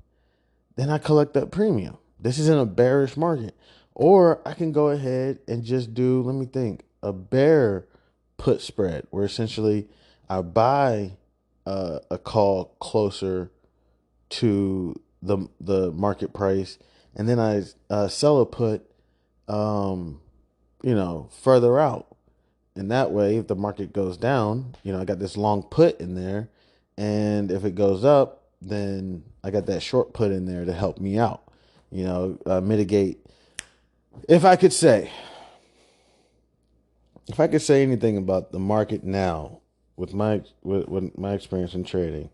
then I collect that premium. This is in a bearish market. Or I can go ahead and just do, let me think, a bear put spread, where essentially I buy a call closer to the market price, and then I sell a put, further out. And that way, if the market goes down, I got this long put in there, and if it goes up, then I got that short put in there to help me out. Mitigate. If I could say, anything about the market now, with my experience in trading,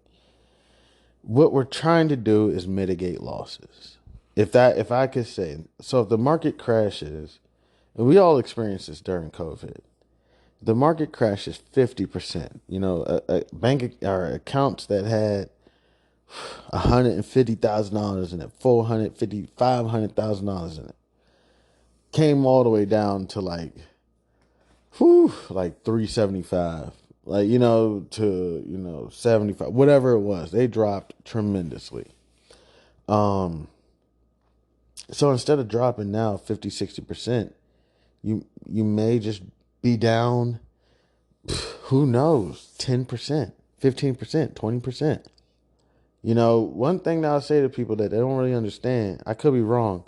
what we're trying to do is mitigate losses. If I could say, so if the market crashes, and we all experienced this during COVID, the market crashes 50%. A bank or accounts that had $150,000 in it, $500,000 in it, came all the way down to like 375, to 75, whatever it was. They dropped tremendously. So instead of dropping now 50-60%, you may just be down, who knows, 10%, 15%, 20%. One thing that I'll say to people that they don't really understand, I could be wrong,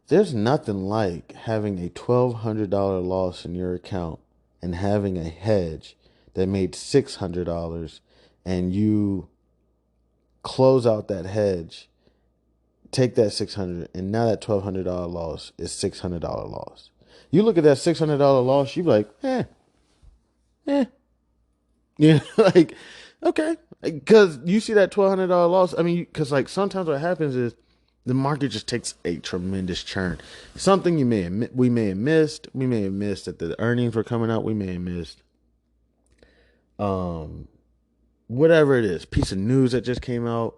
there's nothing like having a $1,200 loss in your account and having a hedge that made $600, and you close out that hedge, take that $600, and now that $1,200 loss is $600 loss. You look at that $600 loss, you be like, like, okay, because you see that $1,200 loss. I mean, because sometimes what happens is the market just takes a tremendous churn. Something we may have missed. We may have missed that the earnings were coming out. We may have missed, whatever it is, piece of news that just came out.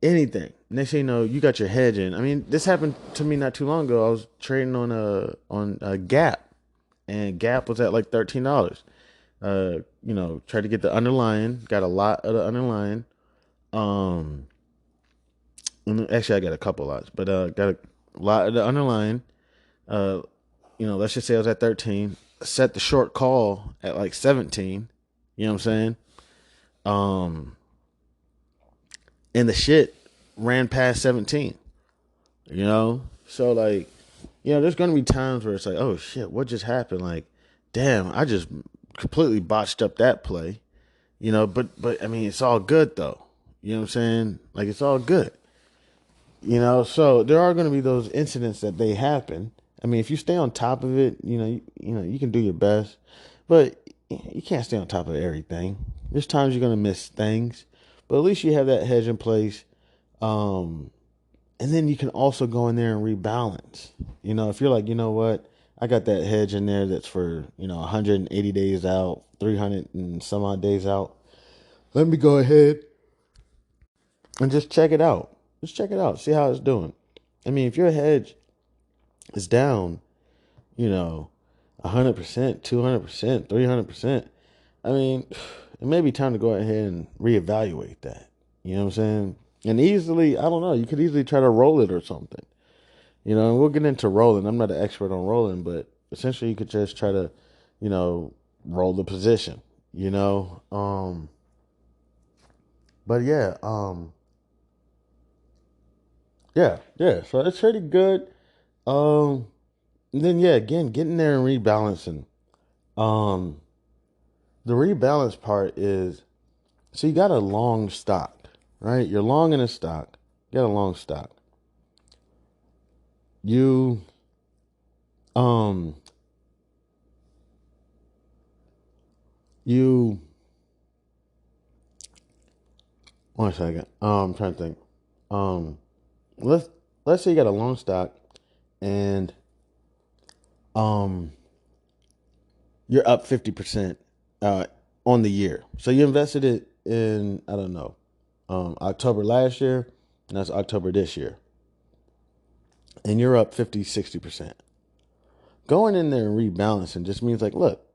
Anything. Next thing you know, you got your hedge in. I mean, this happened to me not too long ago. I was trading on a Gap, and Gap was at like $13. Tried to get the underlying, got a lot of the underlying. Actually I got a couple lots, but got a lot of the underlying. Let's just say I was at 13, set the short call at like 17. You know what I'm saying? And the shit ran past 17. So there's gonna be times where it's like, oh shit, what just happened? Like, damn, I just completely botched up that play. But I mean, it's all good though. You know what I'm saying? Like, it's all good. So there are going to be those incidents that they happen. I mean, if you stay on top of it, you can do your best, but you can't stay on top of everything. There's times you're going to miss things, but at least you have that hedge in place. And then you can also go in there and rebalance. If you're like, you know what, I got that hedge in there that's for, 180 days out, 300 and some odd days out. Let me go ahead and just check it out. Just check it out. See how it's doing. I mean, if your hedge is down, 100%, 200%, 300%, I mean, it may be time to go ahead and reevaluate that. You know what I'm saying? And easily, I don't know, you could easily try to roll it or something. And we'll get into rolling. I'm not an expert on rolling, but essentially you could just try to, roll the position, But yeah, yeah. So it's pretty good. And then again, getting there and rebalancing. The rebalance part is, so you got a long stock, right? You're long in a stock. You got a long stock. You, you. One second. I'm trying to think. Let's say you got a long stock, and you're up 50% on the year. So you invested it in, I don't know, October last year, and that's October this year. And you're up 50-60%. Going in there and rebalancing just means like, look,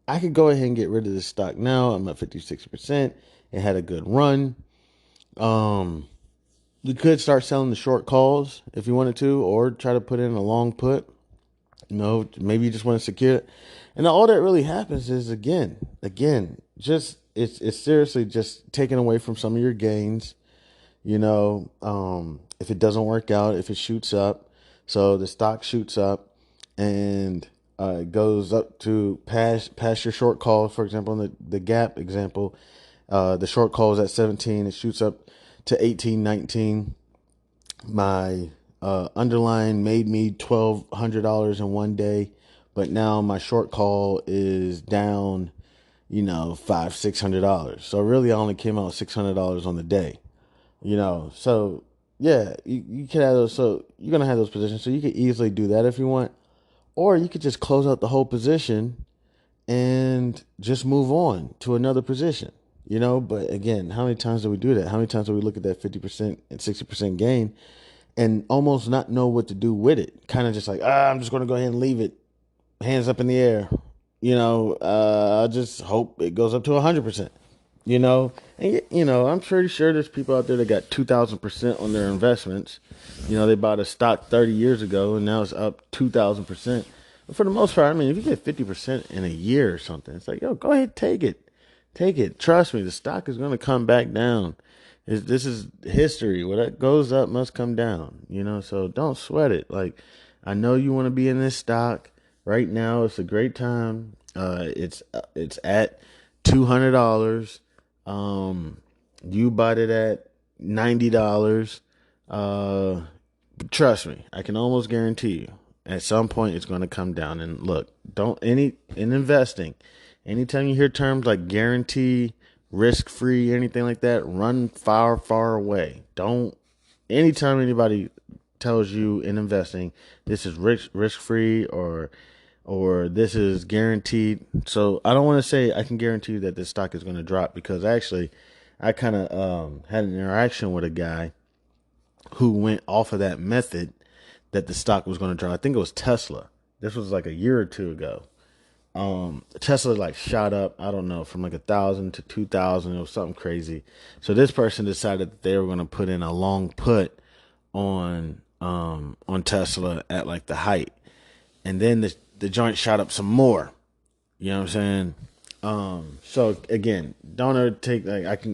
I could go ahead and get rid of this stock now. I'm at 50-60%. It had a good run. You could start selling the short calls if you wanted to, or try to put in a long put. Maybe you just want to secure it. And all that really happens is just it's seriously just taken away from some of your gains. If it doesn't work out, if it shoots up, so the stock shoots up and it goes up to past your short call. For example, in the gap example, the short call is at 17. It shoots up to 18, 19. My underlying made me $1,200 in one day, but now my short call is down, $500-$600. So really, I only came out $600 on the day. So yeah, you can have those. So you're gonna have those positions. So you could easily do that if you want, or you could just close out the whole position and just move on to another position. But again, how many times do we do that? How many times do we look at that 50% and 60% gain and almost not know what to do with it? Kind of just like, I'm just going to go ahead and leave it, hands up in the air. I just hope it goes up to 100%. I'm pretty sure there's people out there that got 2,000% on their investments. They bought a stock 30 years ago and now it's up 2,000%. But for the most part, I mean, if you get 50% in a year or something, it's like, yo, go ahead, take it. Take it. Trust me, the stock is going to come back down. This is history. What goes up must come down, so don't sweat it. Like, I know you want to be in this stock right now. It's a great time. It's at $200. You bought it at $90. Trust me, I can almost guarantee you at some point it's going to come down. And look, in investing, anytime you hear terms like guarantee, risk-free, anything like that, run far, far away. Anytime anybody tells you in investing, this is risk-free or this is guaranteed. So I don't want to say I can guarantee you that this stock is going to drop, because actually I kind of had an interaction with a guy who went off of that method that the stock was going to drop. I think it was Tesla. This was like a year or two ago. Tesla shot up, I don't know, from 1,000 to 2,000. It was something crazy. So this person decided that they were going to put in a long put on Tesla at the height. And then the joint shot up some more. You know what I'm saying? So again, don't ever take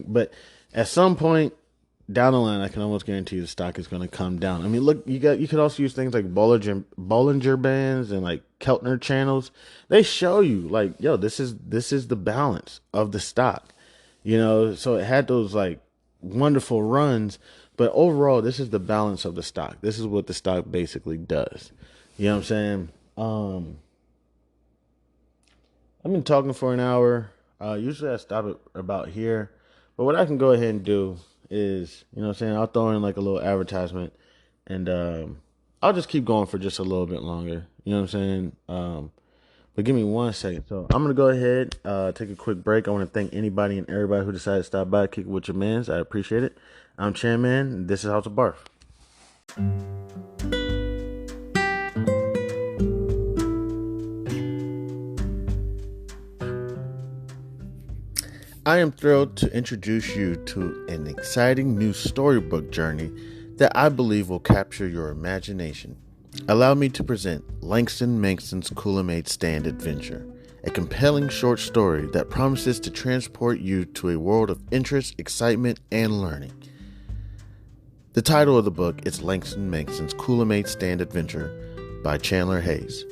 but at some point down the line, I can almost guarantee the stock is going to come down. I mean, look, you could also use things like Bollinger Bands and Keltner channels. They show you yo, this is the balance of the stock. So it had those wonderful runs, but overall, this is the balance of the stock. This is what the stock basically does. You know what I'm saying? I've been talking for an hour. Usually I stop it about here, but what I can go ahead and do is, I'll throw in a little advertisement, and I'll just keep going for just a little bit longer. You know what I'm saying? But give me 1 second. So I'm going to go ahead, take a quick break. I want to thank anybody and everybody who decided to stop by, kick it with your mans. I appreciate it. I'm Chanman, and this is House of B.A.R.F. I am thrilled to introduce you to an exciting new storybook journey that I believe will capture your imagination. Allow me to present Langston Mankson's Kool-Aid Stand Adventure, a compelling short story that promises to transport you to a world of interest, excitement, and learning. The title of the book is Langston Mankson's Kool-Aid Stand Adventure by Chandler Hayes.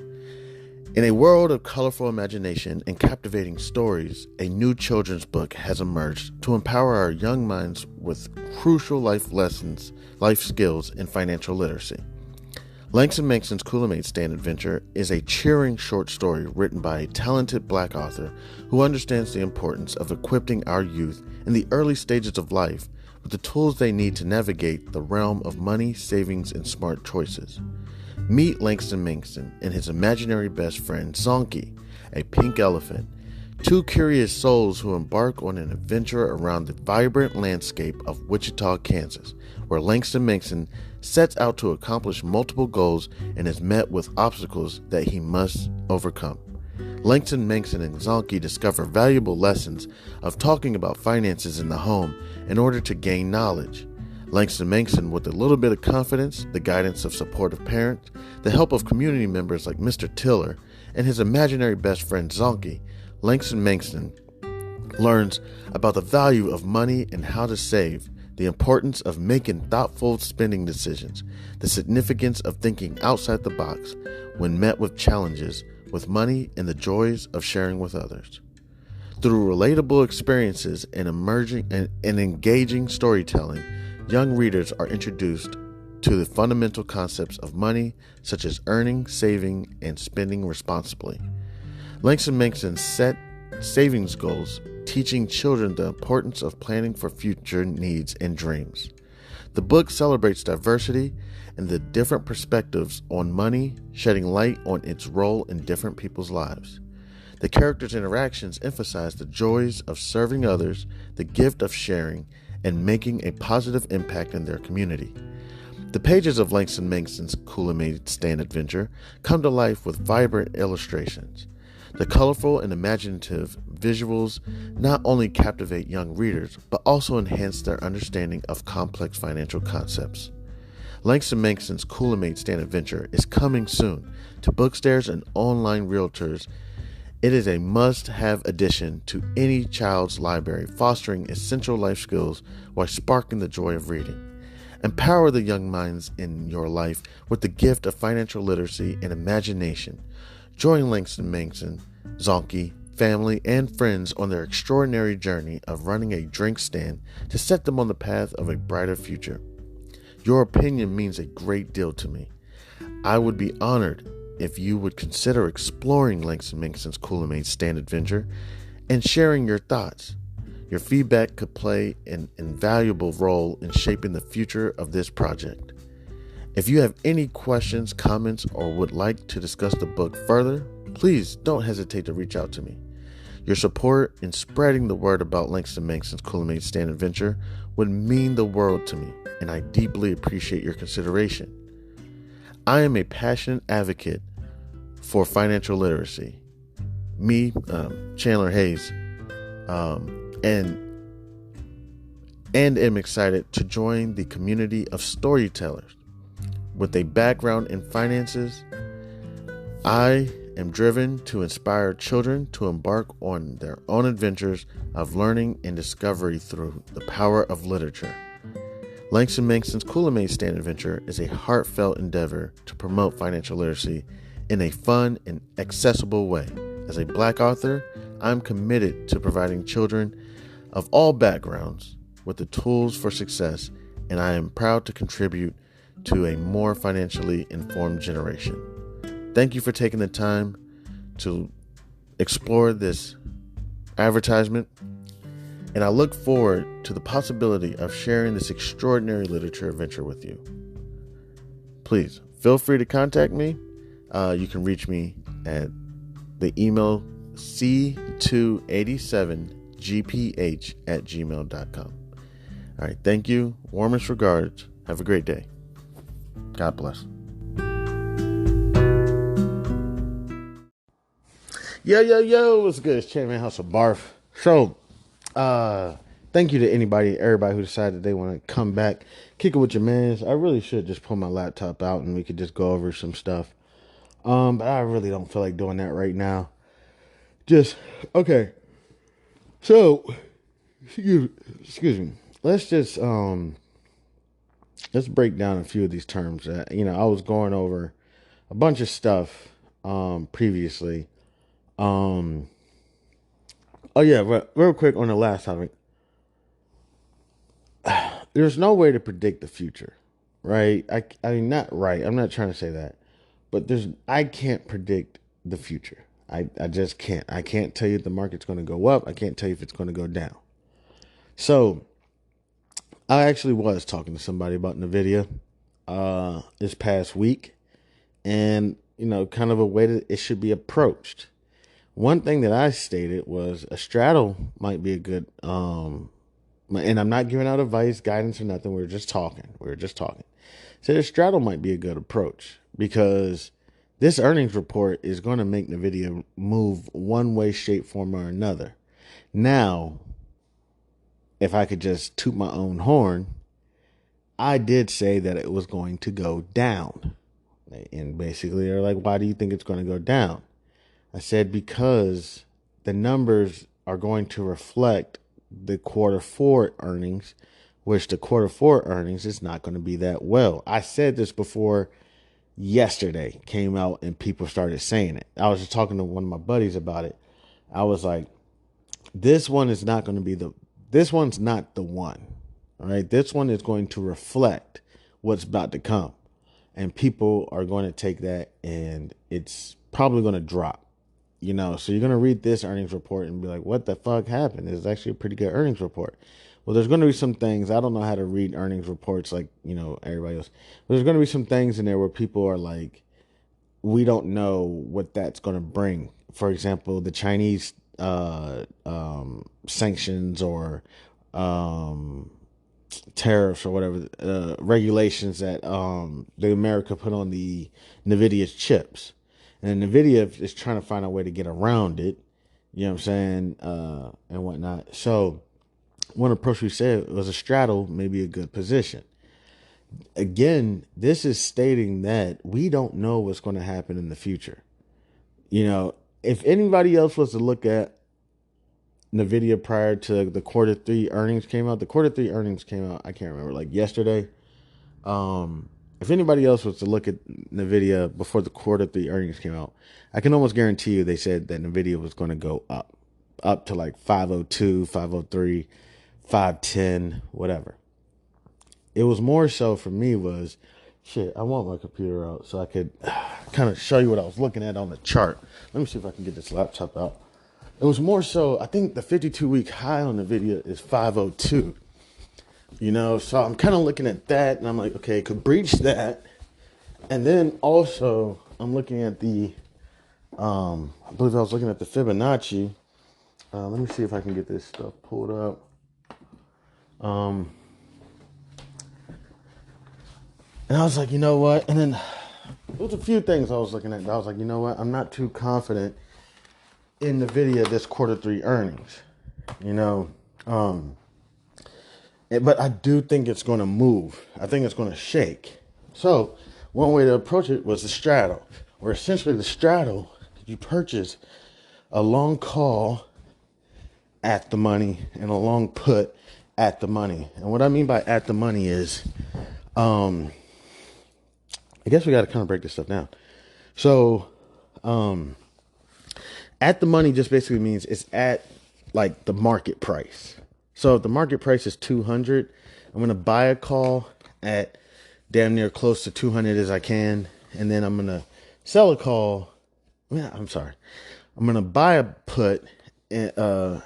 In a world of colorful imagination and captivating stories, a new children's book has emerged to empower our young minds with crucial life lessons, life skills, and financial literacy. Langston Mankson's Kool-Aid Stand Adventure is a cheering short story written by a talented Black author who understands the importance of equipping our youth in the early stages of life with the tools they need to navigate the realm of money, savings, and smart choices. Meet Langston Mankson and his imaginary best friend, Zonky, a pink elephant, two curious souls who embark on an adventure around the vibrant landscape of Wichita, Kansas, where Langston Mankson sets out to accomplish multiple goals and is met with obstacles that he must overcome. Langston Mankson and Zonky discover valuable lessons of talking about finances in the home in order to gain knowledge. Langston Mankson, with a little bit of confidence, the guidance of supportive parents, the help of community members like Mr. Tiller, and his imaginary best friend Zonky, Langston Manxton learns about the value of money and how to save, the importance of making thoughtful spending decisions, the significance of thinking outside the box when met with challenges with money, and the joys of sharing with others. Through relatable experiences and engaging storytelling, young readers are introduced to the fundamental concepts of money, such as earning, saving, and spending responsibly. Langston Manxton set savings goals, teaching children the importance of planning for future needs and dreams. The book celebrates diversity and the different perspectives on money, shedding light on its role in different people's lives. The characters' interactions emphasize the joys of serving others, the gift of sharing, and making a positive impact in their community. The pages of Langston Manxton's Kool-Aid Stand Adventure come to life with vibrant illustrations. The colorful and imaginative visuals not only captivate young readers, but also enhance their understanding of complex financial concepts. Langston Manxton's Kool-Aid Stand Adventure is coming soon to bookstores and online realtors. It is a must-have addition to any child's library, fostering essential life skills while sparking the joy of reading. Empower the young minds in your life with the gift of financial literacy and imagination. Join Langston Manxton, Zonky, family, and friends on their extraordinary journey of running a drink stand to set them on the path of a brighter future. Your opinion means a great deal to me. I would be honored if you would consider exploring Langston Manxton's Kool-Aid Stand Adventure and sharing your thoughts. Your feedback could play an invaluable role in shaping the future of this project. If you have any questions, comments, or would like to discuss the book further, please don't hesitate to reach out to me. Your support in spreading the word about Langston Manxton's Kool-Aid Stand Adventure would mean the world to me, and I deeply appreciate your consideration. I am a passionate advocate for financial literacy. Me, Chandler Hayes, and am excited to join the community of storytellers. With a background in finances, I am driven to inspire children to embark on their own adventures of learning and discovery through the power of literature. Langston Manxton's Kool-Aid Stand Adventure is a heartfelt endeavor to promote financial literacy in a fun and accessible way. As a Black author, I'm committed to providing children of all backgrounds with the tools for success, and I am proud to contribute to a more financially informed generation. Thank you for taking the time to explore this advertisement, and I look forward to the possibility of sharing this extraordinary literature adventure with you. Please feel free to contact me. You can reach me at the email c287gph@gmail.com. All right, thank you. Warmest regards. Have a great day. God bless. Yo, what's good? It's Chanmanhouseofb.a.r.f. So, thank you to everybody who decided they want to come back, kick it with your mans. I really should just pull my laptop out and we could just go over some stuff. But I really don't feel like doing that right now. Okay. So, excuse me. Let's just, let's break down a few of these terms. I was going over a bunch of stuff, previously. Oh yeah, real quick on the last topic. There's no way to predict the future, right? I mean, not right. I'm not trying to say that, but I can't predict the future. I just can't. I can't tell you if the market's going to go up. I can't tell you if it's going to go down. So I actually was talking to somebody about NVIDIA, this past week, and, kind of a way that it should be approached. One thing that I stated was a straddle might be a good, and I'm not giving out advice, guidance, or nothing. We're just talking. So a straddle might be a good approach because this earnings report is going to make NVIDIA move one way, shape, form, or another. Now, if I could just toot my own horn, I did say that it was going to go down. And basically, they're like, why do you think it's going to go down? I said because the numbers are going to reflect the quarter four earnings, which the quarter four earnings is not going to be that well. I said this before yesterday came out and people started saying it. I was just talking to one of my buddies about it. I was like, this one is not going to be this one's not the one. All right. This one is going to reflect what's about to come. And people are going to take that and it's probably going to drop. So you're going to read this earnings report and be like, what the fuck happened? It's actually a pretty good earnings report. Well, there's going to be some things. I don't know how to read earnings reports like, everybody else. But there's going to be some things in there where people are like, we don't know what that's going to bring. For example, the Chinese sanctions or tariffs or whatever, regulations that the America put on the NVIDIA's chips. And NVIDIA is trying to find a way to get around it, you know what I'm saying, and whatnot. So one approach we said was a straddle, maybe a good position. Again, this is stating that we don't know what's going to happen in the future. If anybody else was to look at NVIDIA prior to the quarter three earnings came out, I can't remember, like yesterday. If anybody else was to look at NVIDIA before the quarter three earnings came out, I can almost guarantee you they said that NVIDIA was going to go up to like 502, 503, 510, whatever. It was more so for me was, I want my computer out so I could kind of show you what I was looking at on the chart. Let me see if I can get this laptop out. It was more so, I think the 52-week high on NVIDIA is 502. So I'm kind of looking at that and I'm like, okay, it could breach that. And then also I'm looking at I believe I was looking at the Fibonacci. Let me see if I can get this stuff pulled up. And I was like, you know what? And then there was a few things I was looking at. I was like, you know what? I'm not too confident in NVIDIA this quarter three earnings, but I do think it's going to move. I think it's going to shake. So one way to approach it was the straddle, where essentially the straddle, you purchase a long call at the money and a long put at the money. And what I mean by at the money is, I guess we got to kind of break this stuff down. So, at the money just basically means it's at like the market price. So if the market price is 200, I'm going to buy a call at damn near close to 200 as I can. And then I'm going to sell a call. I'm going to buy a put, as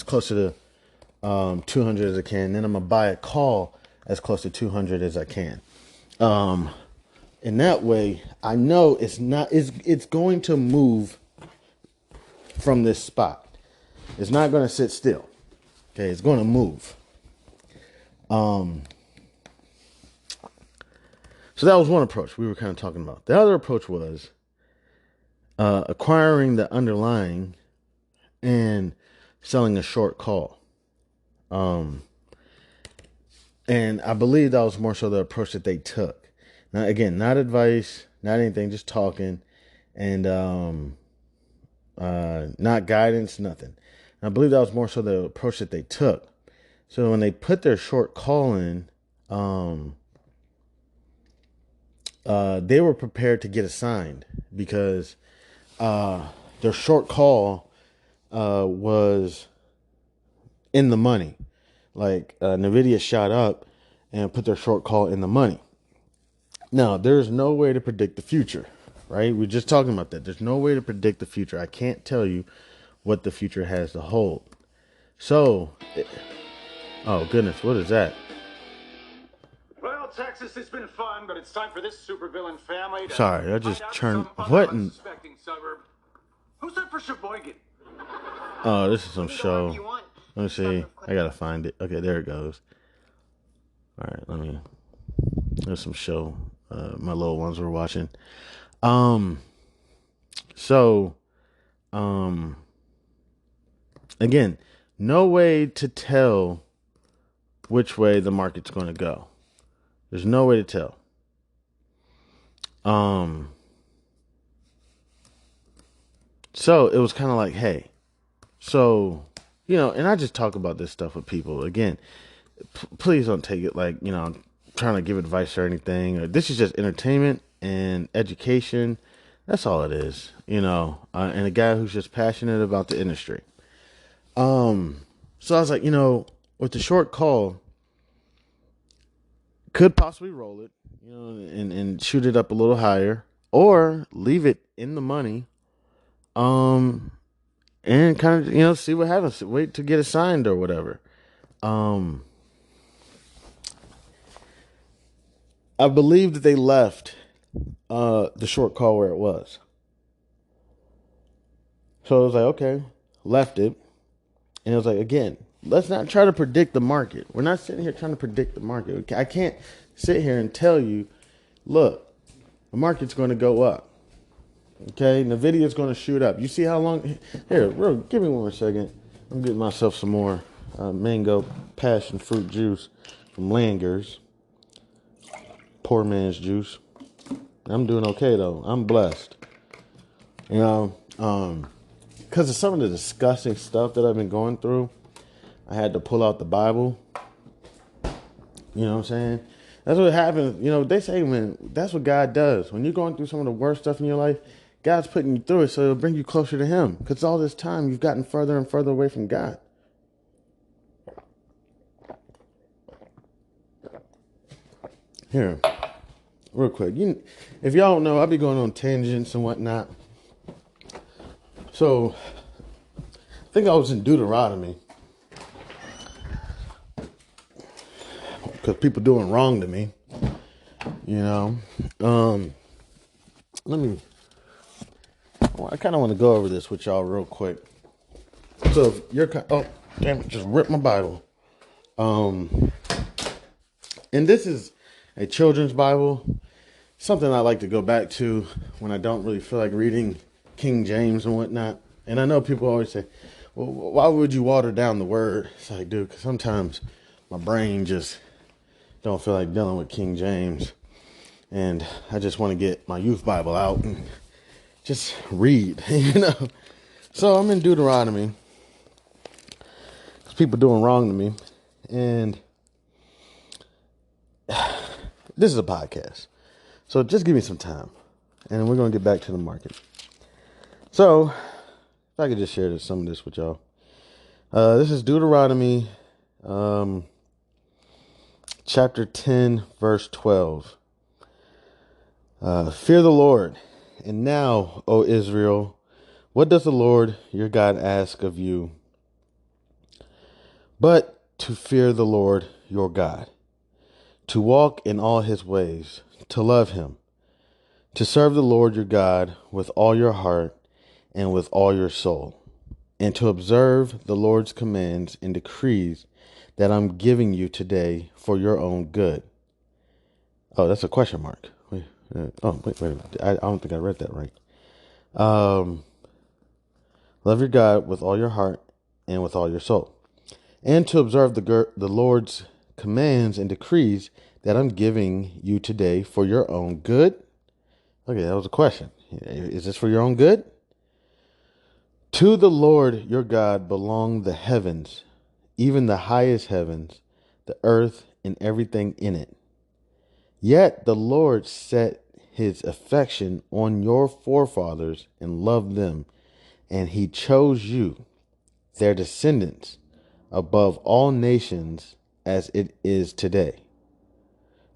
close to 200 as I can. Then I'm going to buy a call as close to 200 as I can. In that way, I know it's going to move from this spot. It's not going to sit still. Okay, it's going to move. So that was one approach we were kind of talking about. The other approach was acquiring the underlying and selling a short call. And I believe that was more so the approach that they took. Now, again, not advice, not anything, just talking, and not guidance, nothing. And I believe that was more so the approach that they took. So when they put their short call in, they were prepared to get assigned because their short call was in the money. Like NVIDIA shot up and put their short call in the money. Now, there's no way to predict the future, right? We're just talking about that. There's no way to predict the future. I can't tell you what the future has to hold. So, oh goodness, what is that? Well, Texas, it's been fun, but it's time for this supervillain family to... Sorry, I just turned... What in... Suburb. Who's that for Sheboygan? Oh, this is some show. Let me see. I gotta find it. Okay, there it goes. All right, there's some show my little ones were watching. Again, no way to tell which way the market's going to go. There's no way to tell. So it was kind of like, hey, so, and I just talk about this stuff with people. Again, please don't take it like, I'm trying to give advice or anything. This is just entertainment and education. That's all it is, and a guy who's just passionate about the industry. So I was like, with the short call, could possibly roll it, and shoot it up a little higher, or leave it in the money, and kind of, see what happens. Wait to get it signed or whatever. I believe that they left the short call where it was. So I was like, okay, left it. And it was like, again, let's not try to predict the market. We're not sitting here trying to predict the market. I can't sit here and tell you, look, the market's going to go up. Okay, Nvidia's going to shoot up. You see how long? Here, bro, give me 1 second. I'm getting myself some more mango passion fruit juice from Langer's. Poor man's juice. I'm doing okay though. I'm blessed. Because of some of the disgusting stuff that I've been going through, I had to pull out the Bible. You know what I'm saying? That's what happens. They say, man, that's what God does. When you're going through some of the worst stuff in your life, God's putting you through it so it'll bring you closer to Him. Because all this time, you've gotten further and further away from God. Here, real quick. If y'all don't know, I'll be going on tangents and whatnot. So, I think I was in Deuteronomy. Because people doing wrong to me. I kind of want to go over this with y'all real quick. So if you're, oh, damn it, just ripped my Bible. And this is a children's Bible, something I like to go back to when I don't really feel like reading King James and whatnot. And I know people always say, well, why would you water down the word? It's like, dude, because sometimes my brain just don't feel like dealing with King James. And I just want to get my youth Bible out and just read, So I'm in Deuteronomy. There's people doing wrong to me. And this is a podcast. So just give me some time. And we're going to get back to the market. So if I could just share some of this with y'all. This is Deuteronomy chapter 10, verse 12. Fear the Lord. And now, O Israel, what does the Lord your God ask of you? But to fear the Lord your God, to walk in all his ways, to love him, to serve the Lord your God with all your heart and with all your soul, and to observe the Lord's commands and decrees that I'm giving you today for your own good. Oh, that's a question mark. Wait. I don't think I read that right. Love your God with all your heart and with all your soul, and to observe the Lord's commands and decrees that I'm giving you today for your own good. Okay, that was a question. Is this for your own good? To the Lord your God belong the heavens, even the highest heavens, the earth and everything in it. Yet the Lord set his affection on your forefathers and loved them, and he chose you, their descendants, above all nations as it is today.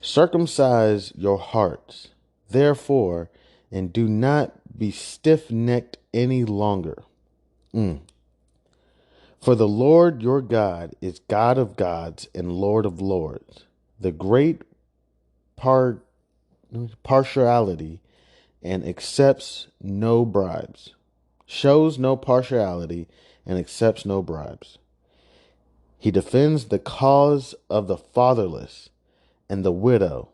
Circumcise your hearts, therefore, and do not be stiff-necked any longer. For the Lord your God is God of gods and Lord of lords, the great partiality, and accepts no bribes, shows no partiality, and accepts no bribes. He defends the cause of the fatherless and the widow,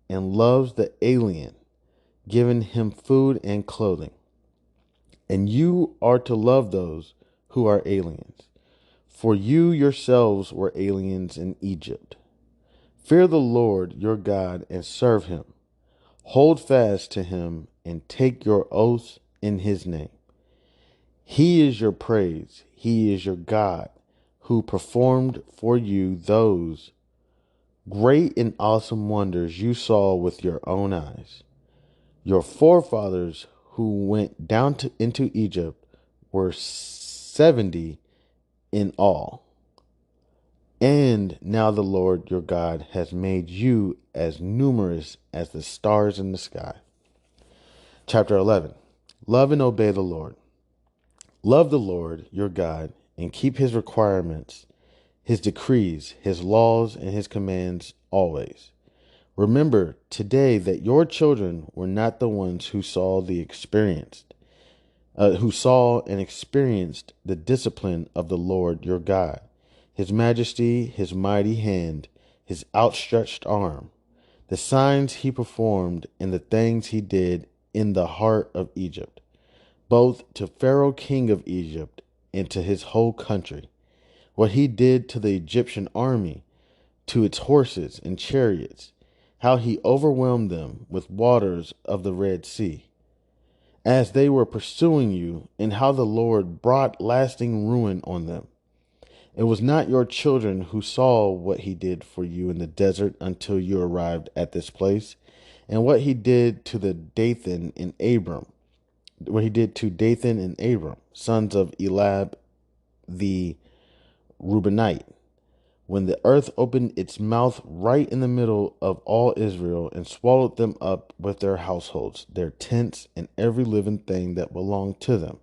and loves the alien, giving him food and clothing. And you are to love those who are aliens, for you yourselves were aliens in Egypt. Fear the Lord your God and serve him. Hold fast to him and take your oaths in his name. He is your praise. He is your God, who performed for you those great and awesome wonders you saw with your own eyes. Your forefathers who went down into Egypt were 70 in all. And now the Lord your God has made you as numerous as the stars in the sky. Chapter 11. Love and obey the Lord. Love the Lord your God and keep his requirements, his decrees, his laws, and his commands always. Remember today that your children were not the ones who saw and experienced the discipline of the Lord your God, his majesty, his mighty hand, his outstretched arm, the signs he performed, and the things he did in the heart of Egypt, both to Pharaoh king of Egypt and to his whole country, what he did to the Egyptian army, to its horses and chariots, how he overwhelmed them with waters of the Red Sea, as they were pursuing you, and how the Lord brought lasting ruin on them. It was not your children who saw what he did for you in the desert until you arrived at this place, and what he did to Dathan and Abram, sons of Elab the Reubenite, when the earth opened its mouth right in the middle of all Israel and swallowed them up with their households, their tents, and every living thing that belonged to them.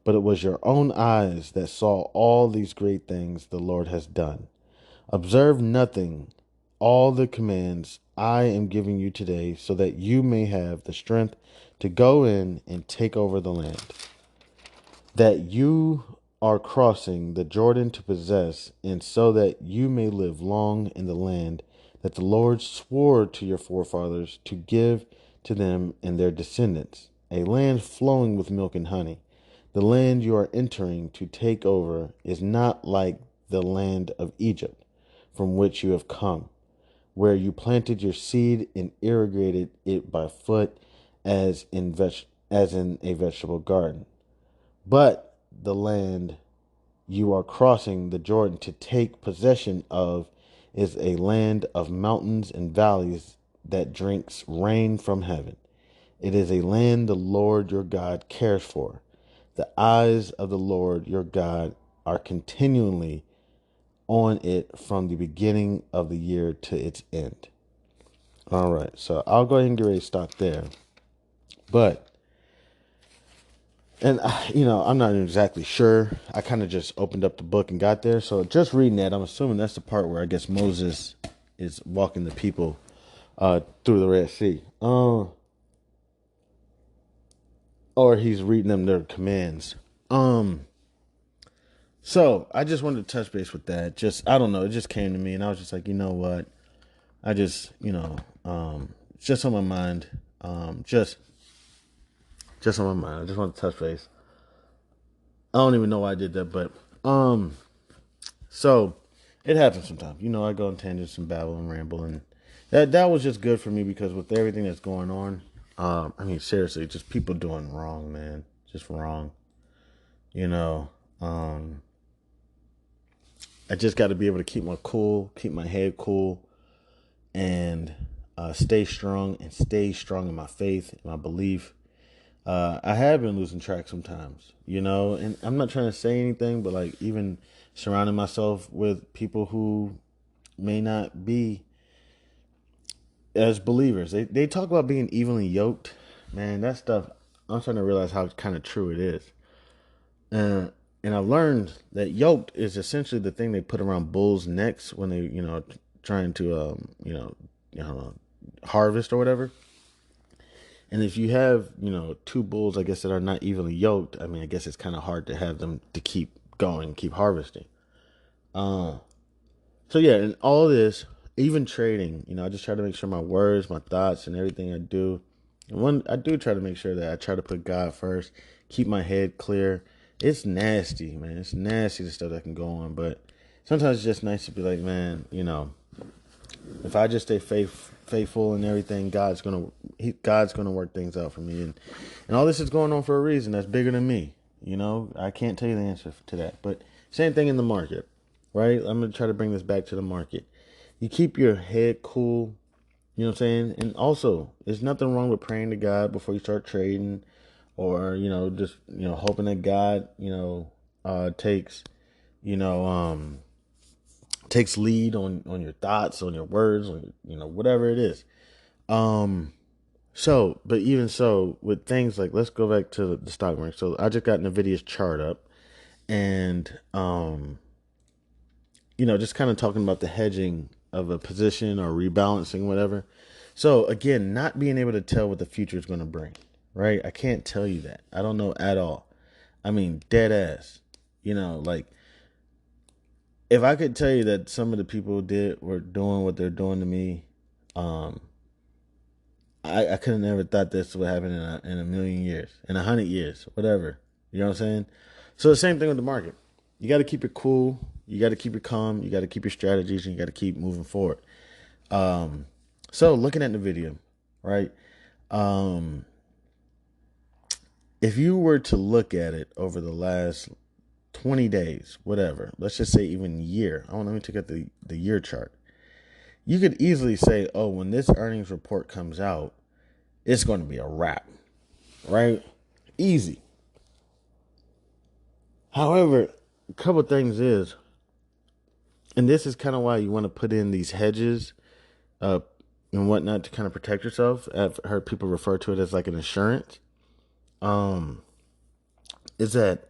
But it was your own eyes that saw all these great things the Lord has done. Observe nothing, all the commands I am giving you today, so that you may have the strength to go in and take over the land that you are crossing the Jordan to possess, and so that you may live long in the land that the Lord swore to your forefathers to give to them and their descendants, a land flowing with milk and honey. The land you are entering to take over is not like the land of Egypt, from which you have come, where you planted your seed and irrigated it by foot as in a vegetable garden. But the land you are crossing the Jordan to take possession of is a land of mountains and valleys that drinks rain from heaven. It is a land the Lord your God cares for. The eyes of the Lord your God are continually on it from the beginning of the year to its end. All right, so I'll go ahead and get ready to stop there. And I'm not exactly sure. I kind of just opened up the book and got there. So just reading that, I'm assuming that's the part where I guess Moses is walking the people through the Red Sea. Or he's reading them their commands. So I just wanted to touch base with that. I don't know. It just came to me, and I was just like, you know what? I just, it's just on my mind. Just on my mind. I just want to touch base. I don't even know why I did that, but so it happens sometimes. I go on tangents and babble and ramble, and that was just good for me because with everything that's going on, seriously, just people doing wrong, man, just wrong. I just got to be able to keep my head cool, and stay strong in my faith, in my belief. I have been losing track sometimes, and I'm not trying to say anything, but like even surrounding myself with people who may not be as believers. They talk about being evenly yoked. Man, that stuff, I'm starting to realize how kind of true it is. And I've learned that yoked is essentially the thing they put around bulls' necks when they, trying to, harvest or whatever. And if you have, two bulls, I guess, that are not evenly yoked, I guess it's kind of hard to have them to keep going, keep harvesting. So yeah, and all this, even trading, I just try to make sure my words, my thoughts, and everything I do. And when I do try to make sure that I try to put God first, keep my head clear. It's nasty, man. It's nasty the stuff that can go on, but sometimes it's just nice to be like, man, if I just stay faithful and everything, God's gonna work things out for me, and all this is going on for a reason that's bigger than me. I can't tell you the answer to that. But same thing in the market, right? I'm going to try to bring this back to the market. You keep your head cool, you know what I'm saying? And also, there's nothing wrong with praying to God before you start trading, or, just, hoping that God, takes, you know, takes lead on your thoughts, on your words, on, whatever it is. But even so, with things like, let's go back to the stock market. So I just got NVIDIA's chart up, and, just kind of talking about the hedging of a position or rebalancing, whatever. So again, not being able to tell what the future is going to bring, right? I can't tell you that. I don't know at all. I mean, dead ass, like, if I could tell you that some of the people were doing what they're doing to me, um, I could have never thought this would happen in a million years, in 100 years, whatever. You know what I'm saying? So the same thing with the market. You got to keep it cool. You got to keep it calm. You got to keep your strategies, and you got to keep moving forward. So looking at the video, right? If you were to look at it over the last 20 days, whatever, let's just say even year. Let me take out the year chart. You could easily say, oh, when this earnings report comes out, it's going to be a wrap, right? Easy. However, a couple of things is, and this is kind of why you want to put in these hedges and whatnot to kind of protect yourself. I've heard people refer to it as like an insurance. Is that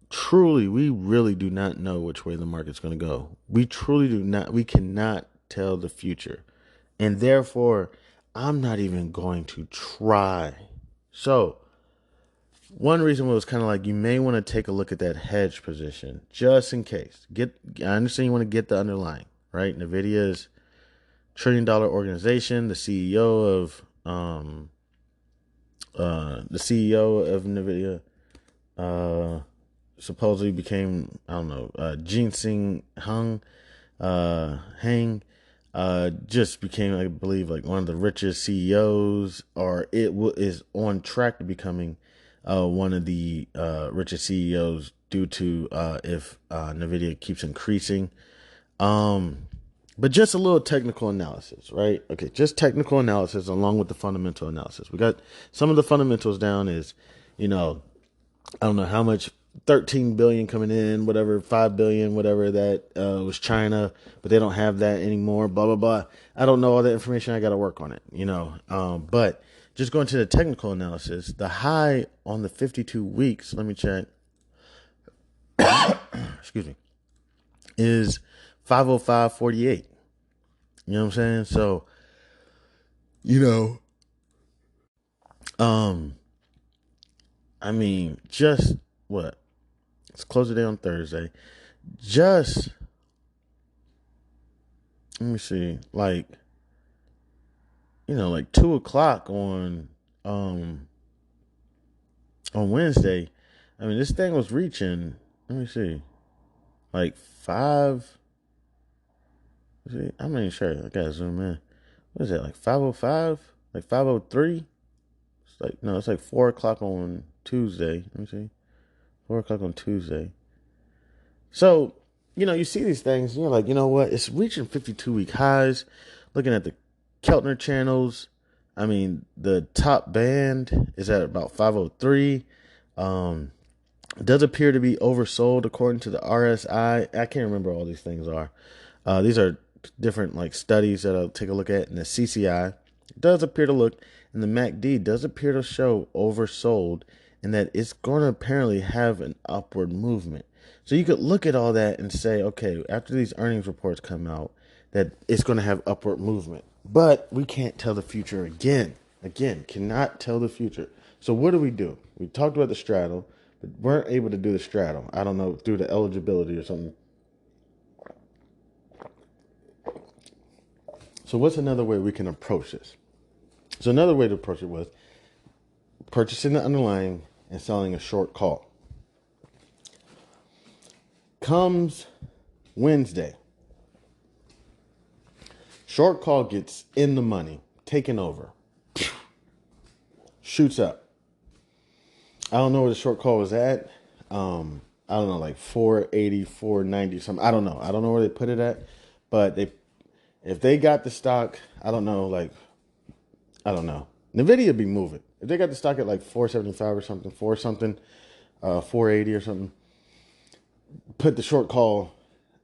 truly, we really do not know which way the market's going to go. We truly do not. We cannot tell the future. And therefore, I'm not even going to try. So, one reason was kind of like, you may want to take a look at that hedge position just in case. I understand you want to get the underlying, right? NVIDIA is $1 trillion organization. The CEO of NVIDIA supposedly became, I don't know, Hang, just became, I believe, like one of the richest CEOs, or is on track to becoming one of the richest CEOs due to if NVIDIA keeps increasing. But just a little technical analysis, right? Okay, just technical analysis along with the fundamental analysis. We got some of the fundamentals down is, I don't know how much, 13 billion coming in, whatever, 5 billion, whatever that was China, but they don't have that anymore, blah, blah, blah. I don't know all that information. I got to work on it, but just going to the technical analysis, the high on the 52 weeks, let me check, excuse me, is 505.48. You know what I'm saying? So, I mean, just what? Let's close the day on Thursday. Just, let me see, like 2:00 on Wednesday. I mean, this thing was reaching, let me see, like five. See, I'm not even sure. I gotta zoom in. What is that? Like 5:05? Like 5:03? It's like, no, it's like 4:00 on Tuesday. Let me see. 4:00 on Tuesday. So, you see these things, and you're like, you know what? It's reaching 52-week highs. Looking at the Keltner channels, I mean, the top band is at about 503. It does appear to be oversold according to the RSI. I can't remember all these things are. These are different like studies that I'll take a look at. And the CCI does appear to look, and the MACD does appear to show oversold, and that it's going to apparently have an upward movement. So you could look at all that and say, okay, after these earnings reports come out, that it's going to have upward movement. But we can't tell the future again. Again, cannot tell the future. So what do? We talked about the straddle, but weren't able to do the straddle. I don't know, through the eligibility or something. So what's another way we can approach this? So another way to approach it was purchasing the underlying and selling a short call. Comes Wednesday, short call gets in the money, taken over, shoots up. I don't know where the short call was at. I don't know, like 480, 490, something. I don't know. I don't know where they put it at, but if they got the stock, I don't know, like, I don't know. Nvidia be moving. If they got the stock at like 475 or something, 480 or something, put the short call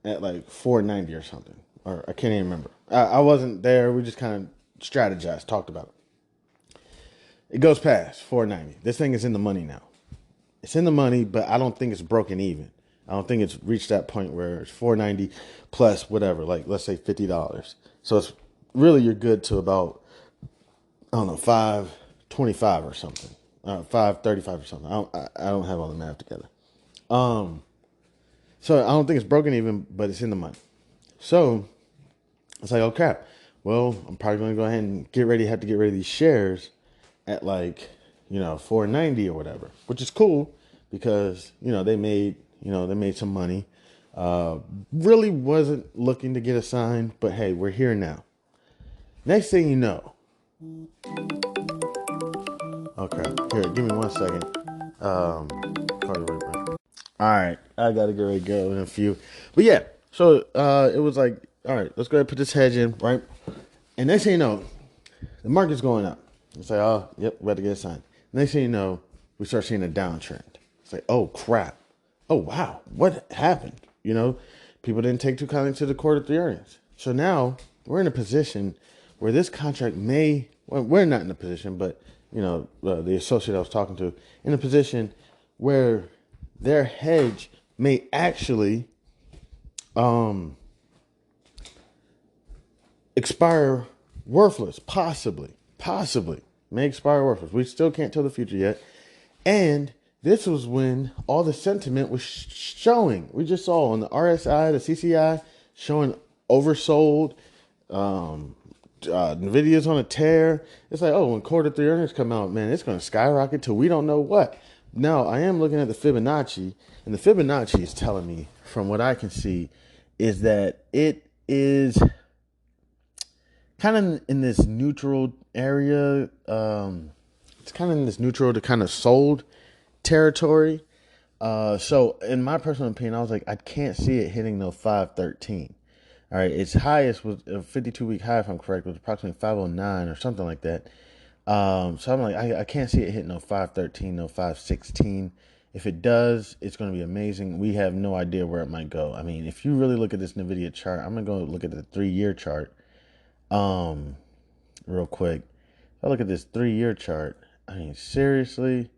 at like 490 or something. Or I can't even remember. I wasn't there. We just kind of strategized, talked about it. It goes past 490. This thing is in the money now. It's in the money, but I don't think it's broken even. I don't think it's reached that point where it's 490 plus whatever, like let's say $50. So it's really you're good to about, I don't know, 525 or something, 535 or something. I don't have all the math together. So I don't think it's broken even, but it's in the money. So it's like, oh crap. Well, I'm probably going to go ahead and have to get rid of these shares at like, 490 or whatever, which is cool because, they made some money. Really wasn't looking to get assigned, but hey, we're here now. Next thing you know, okay, here, give me 1 second. All right, I gotta get ready to go in a few, but yeah. So it was like, all right, let's go ahead and put this hedge in, right? And next thing you know, the market's going up. It's like, oh, yep, we got to get assigned. Next thing you know, we start seeing a downtrend. It's like, oh crap, oh wow, what happened? People didn't take too kindly to the quarter three earnings. So now we're in a position where this contract we're not in a position, but the associate I was talking to, in a position where their hedge may actually expire worthless, possibly may expire worthless. We still can't tell the future yet. And this was when all the sentiment was showing. We just saw on the RSI, the CCI, showing oversold. Nvidia's on a tear. It's like, oh, when quarter three earnings come out, man, it's going to skyrocket till we don't know what. Now, I am looking at the Fibonacci, and the Fibonacci is telling me, from what I can see, is that it is kind of in this neutral area. It's kind of in this neutral to kind of sold territory. So in my personal opinion, I was like, I can't see it hitting no 513. All right, its highest was a 52-week high, if I'm correct, was approximately 509 or something like that. So I'm like, I can't see it hitting no 513, no 516. If it does, it's going to be amazing. We have no idea where it might go. I mean, if you really look at this NVIDIA chart, I'm going to go look at the 3-year chart real quick. If I look at this 3-year chart, I mean, seriously,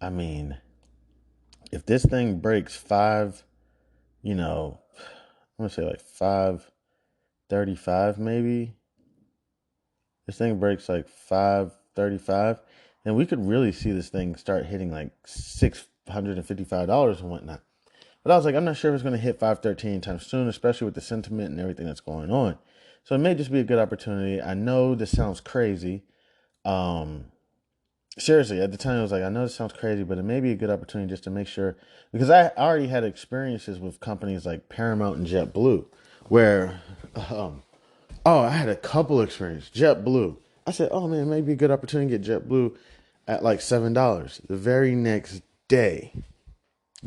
if this thing breaks I'm going to say like 535 maybe. This thing breaks like 535, and we could really see this thing start hitting like $655 and whatnot. But I was like, I'm not sure if it's going to hit 513 anytime soon, especially with the sentiment and everything that's going on. So it may just be a good opportunity. I know this sounds crazy. Seriously, at the time I was like, I know this sounds crazy, but it may be a good opportunity just to make sure, because I already had experiences with companies like Paramount and JetBlue, where, I had a couple experiences. JetBlue. I said, oh man, it may be a good opportunity to get JetBlue at like $7. The very next day,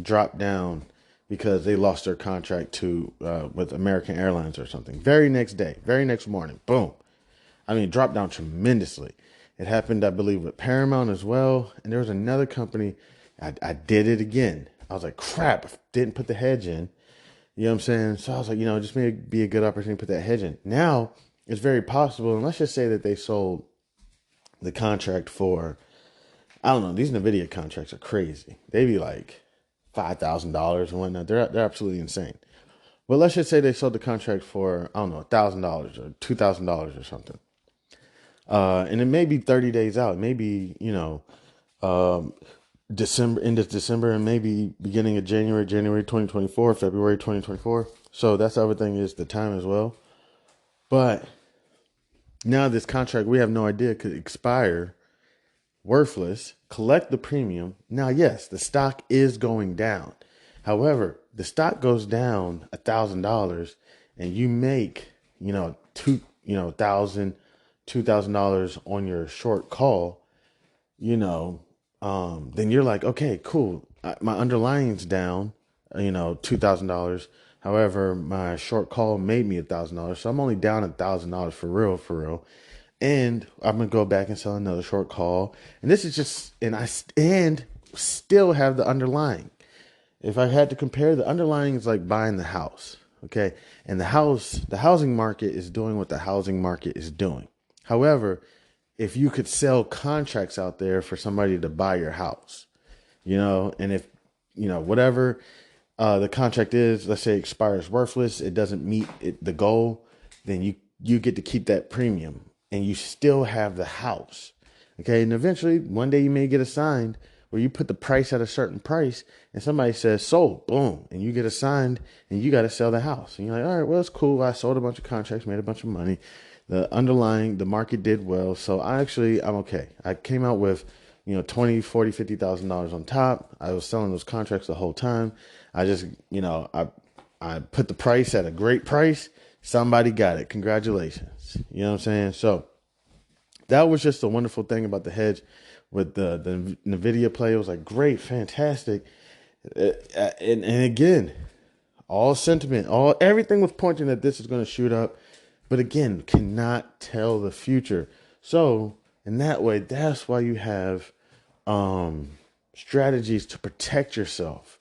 dropped down because they lost their contract to with American Airlines or something. Very next day, very next morning, boom. Dropped down tremendously. It happened, I believe, with Paramount as well. And there was another company. I did it again. I was like, crap, I didn't put the hedge in. You know what I'm saying? So I was like, just may be a good opportunity to put that hedge in. Now, it's very possible, and let's just say that they sold the contract for, I don't know, these NVIDIA contracts are crazy. They be like $5,000 and whatnot. They're absolutely insane. But let's just say they sold the contract for, I don't know, $1,000 or $2,000 or something. And it may be 30 days out. It may be, December, end of December, and maybe beginning of January 2024, February 2024. So that's the other thing, is the time as well. But now this contract, we have no idea, could expire worthless, collect the premium. Now, yes, the stock is going down. However, the stock goes down $1,000 and you make, $2,000 on your short call, then you're like, okay, cool. My underlying's down, $2,000. However, my short call made me $1,000, so I'm only down $1,000 for real, for real. And I'm gonna go back and sell another short call, and this is just, and still have the underlying. If I had to compare, the underlying is like buying the house, okay? And the housing market is doing what the housing market is doing. However, if you could sell contracts out there for somebody to buy your house, and if, whatever the contract is, let's say expires worthless, it doesn't meet the goal, then you get to keep that premium and you still have the house. Okay. And eventually one day you may get assigned where you put the price at a certain price and somebody says sold, boom, and you get assigned and you got to sell the house. And you're like, all right, well, it's cool. I sold a bunch of contracts, made a bunch of money. The market did well. So I'm okay. I came out with, 20, 40, $50,000 on top. I was selling those contracts the whole time. I just, I put the price at a great price. Somebody got it. Congratulations. You know what I'm saying? So that was just a wonderful thing about the hedge with the NVIDIA play. It was like great, fantastic. And again, all sentiment, everything was pointing that this is going to shoot up. But again, cannot tell the future. So in that way, that's why you have strategies to protect yourself.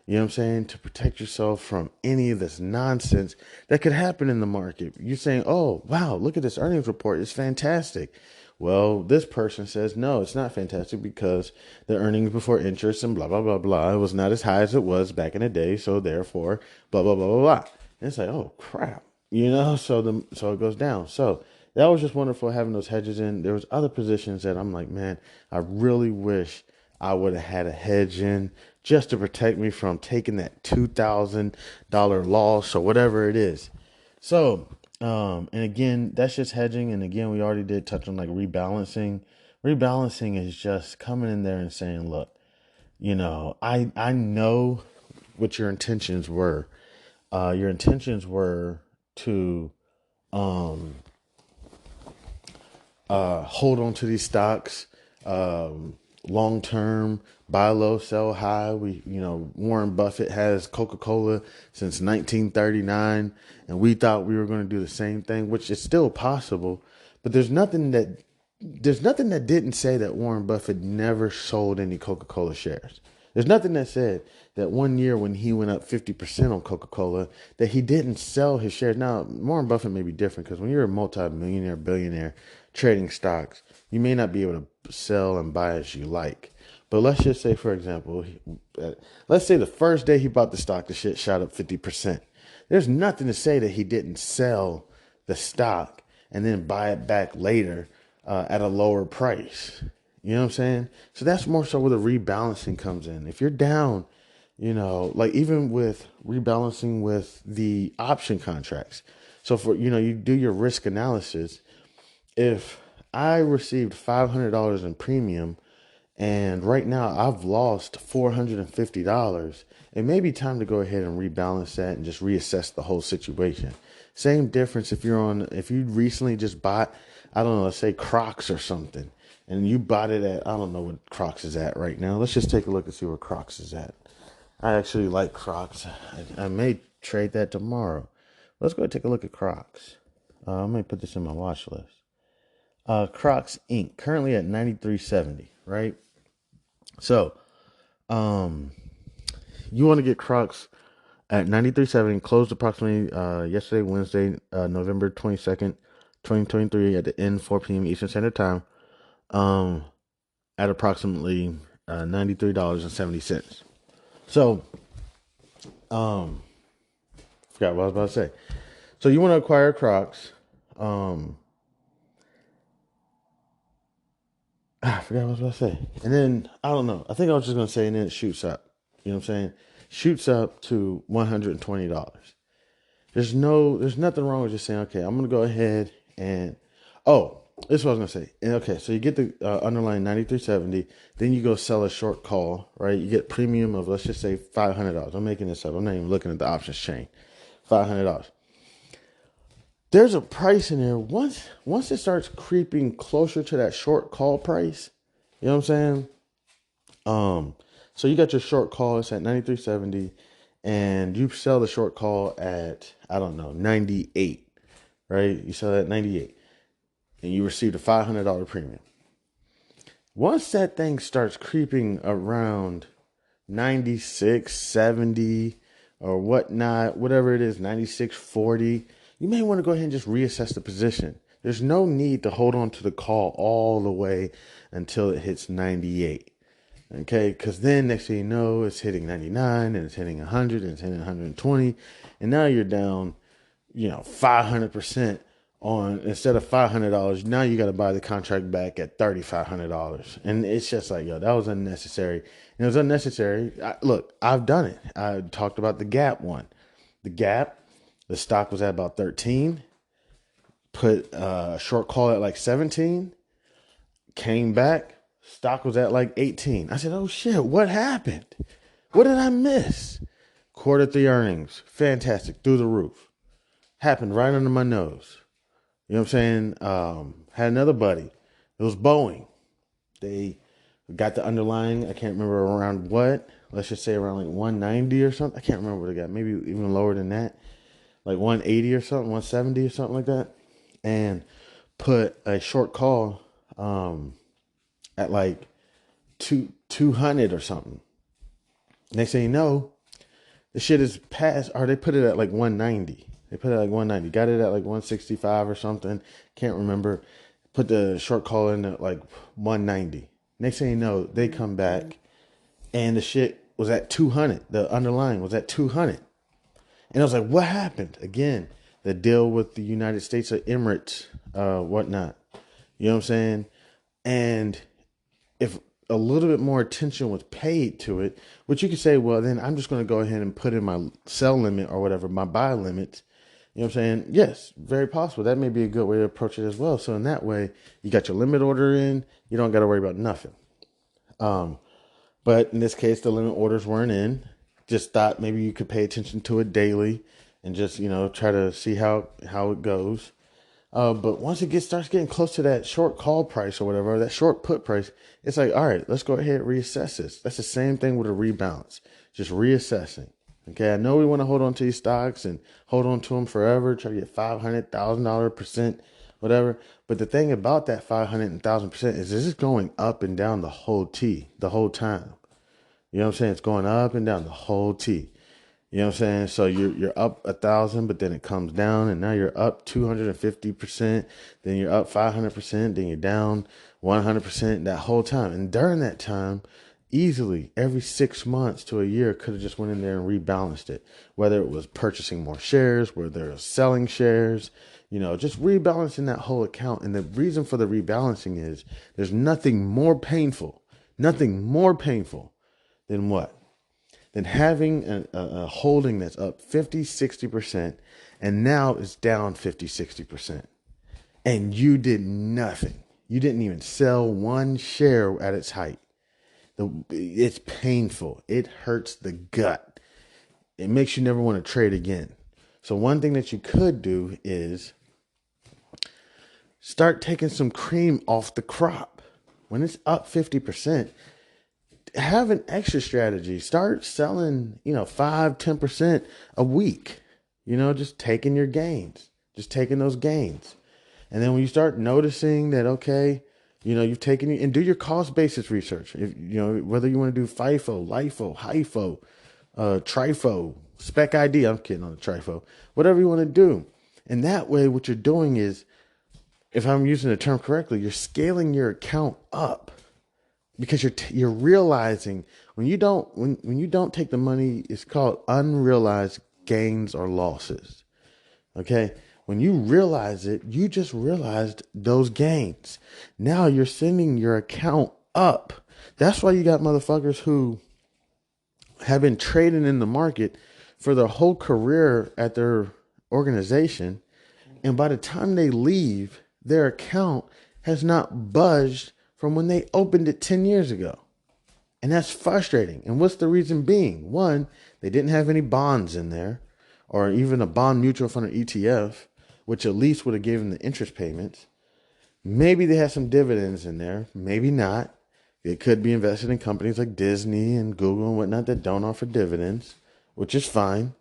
You know what I'm saying? To protect yourself from any of this nonsense that could happen in the market. You're saying, oh, wow, look at this earnings report. It's fantastic. Well, this person says, no, it's not fantastic because the earnings before interest and blah, blah, blah, blah. It was not as high as it was back in the day. So therefore, blah, blah, blah, blah, blah. And it's like, oh, crap. So it goes down. So that was just wonderful having those hedges in. There was other positions that I'm like, man, I really wish I would have had a hedge in just to protect me from taking that $2,000 loss or whatever it is. So, and again, that's just hedging. And again, we already did touch on like rebalancing. Rebalancing is just coming in there and saying, look, I know what your intentions were. Your intentions were to hold on to these stocks long term, buy low, sell high. Warren Buffett has Coca-Cola since 1939, and we thought we were going to do the same thing, which is still possible. But there's nothing that didn't say that Warren Buffett never sold any Coca-Cola shares. There's nothing that said that one year when he went up 50% on Coca-Cola, that he didn't sell his shares. Now, Warren Buffett may be different because when you're a multi-millionaire, billionaire trading stocks, you may not be able to sell and buy as you like. But let's just say, for example, let's say the first day he bought the stock, the shit shot up 50%. There's nothing to say that he didn't sell the stock and then buy it back later at a lower price. You know what I'm saying? So that's more so where the rebalancing comes in. If you're down, like even with rebalancing with the option contracts. So for, you do your risk analysis. If I received $500 in premium and right now I've lost $450, it may be time to go ahead and rebalance that and just reassess the whole situation. Same difference if you recently just bought, I don't know, let's say Crocs or something, and you bought it at, I don't know what Crocs is at right now. Let's just take a look and see where Crocs is at. I actually like Crocs. I may trade that tomorrow. Let's go take a look at Crocs. I may put this in my watch list. Crocs Inc. currently at 93.70, right? So, you want to get Crocs at 93.70, closed approximately yesterday, Wednesday, November 22nd, 2023 at the end 4 p.m. Eastern Standard Time, at approximately $93.70. So, forgot what I was about to say. So you want to acquire Crocs. I forgot what I was about to say. And then, I don't know. I think I was just going to say, and then it shoots up. You know what I'm saying? Shoots up to $120. There's nothing wrong with just saying, okay, I'm going to go ahead and, this is what I was going to say. And okay, so you get the underlying 93.70, then you go sell a short call, right? You get premium of, let's just say $500. I'm making this up. I'm not even looking at the options chain. $500. There's a price in there. Once it starts creeping closer to that short call price, you know what I'm saying? So you got your short call, it's at 93.70, and you sell the short call at, I don't know, 98, right? You sell it at 98, and you received a $500 premium. Once that thing starts creeping around 96, 70, or whatnot, whatever it is, 96.40, you may want to go ahead and just reassess the position. There's no need to hold on to the call all the way until it hits 98. Okay, because then next thing you know, it's hitting 99 and it's hitting 100 and it's hitting 120. And now you're down, 500% on, instead of $500, now you got to buy the contract back at $3,500. And it's just like, yo, that was unnecessary. And it was unnecessary. Look, I've done it. I talked about the Gap one. The Gap, the stock was at about 13, put a short call at like 17, came back, stock was at like 18. I said, oh shit, what happened? What did I miss? Quarter three earnings, fantastic, through the roof. Happened right under my nose. You know what I'm saying? Had another buddy. It was Boeing. They got the underlying, I can't remember around what. Let's just say around like 190 or something. I can't remember what they got. Maybe even lower than that. Like 180 or something, 170 or something like that. And put a short call at like 200 or something. Next thing you know, the shit is past, or they put it at like 190. They put it at like 190. Got it at like 165 or something. Can't remember. Put the short call in at like 190. Next thing you know, they come back and the shit was at 200. The underlying was at 200. And I was like, what happened? Again, the deal with the United States of Emirates, whatnot. You know what I'm saying? And if a little bit more attention was paid to it, which you could say, well, then I'm just going to go ahead and put in my sell limit or whatever, my buy limit. You know what I'm saying? Yes, very possible. That may be a good way to approach it as well. So in that way, you got your limit order in. You don't got to worry about nothing. But in this case, the limit orders weren't in. Just thought maybe you could pay attention to it daily and just, try to see how it goes. But once it starts getting close to that short call price or whatever, that short put price, it's like, all right, let's go ahead and reassess this. That's the same thing with a rebalance, just reassessing. Okay, I know we want to hold on to these stocks and hold on to them forever, try to get $500,000%, whatever. But the thing about that 500,000% is this is going up and down the whole time. You know what I'm saying? It's going up and down the whole T. You know what I'm saying? So you're up 1,000, but then it comes down, and now you're up 250%. Then you're up 500%. Then you're down 100% that whole time. And during that time, easily every 6 months to a year could have just went in there and rebalanced it. Whether it was purchasing more shares, whether it was selling shares, just rebalancing that whole account. And the reason for the rebalancing is there's nothing more painful than what? Than having a holding that's up 50, 60%, and now it's down 50, 60%. And you did nothing. You didn't even sell one share at its height. It's painful. It hurts the gut. It makes you never want to trade again. So one thing that you could do is start taking some cream off the crop. When it's up 50%, have an extra strategy. Start selling, 5, 10% a week. Just taking your gains. Just taking those gains. And then when you start noticing that, okay, you've taken, and do your cost basis research. If whether you want to do FIFO, LIFO, HIFO, TRIFO, Spec ID. I'm kidding on the TRIFO. Whatever you want to do. And that way, what you're doing is, if I'm using the term correctly, you're scaling your account up. Because you're realizing when you don't take the money, it's called unrealized gains or losses. Okay? When you realize it, you just realized those gains. Now you're sending your account up. That's why you got motherfuckers who have been trading in the market for their whole career at their organization. And by the time they leave, their account has not budged from when they opened it 10 years ago. And that's frustrating. And what's the reason being? One, they didn't have any bonds in there, or even a bond mutual fund or ETF, which at least would have given the interest payments. Maybe they had some dividends in there, maybe not. It could be invested in companies like Disney and Google and whatnot that don't offer dividends, which is fine.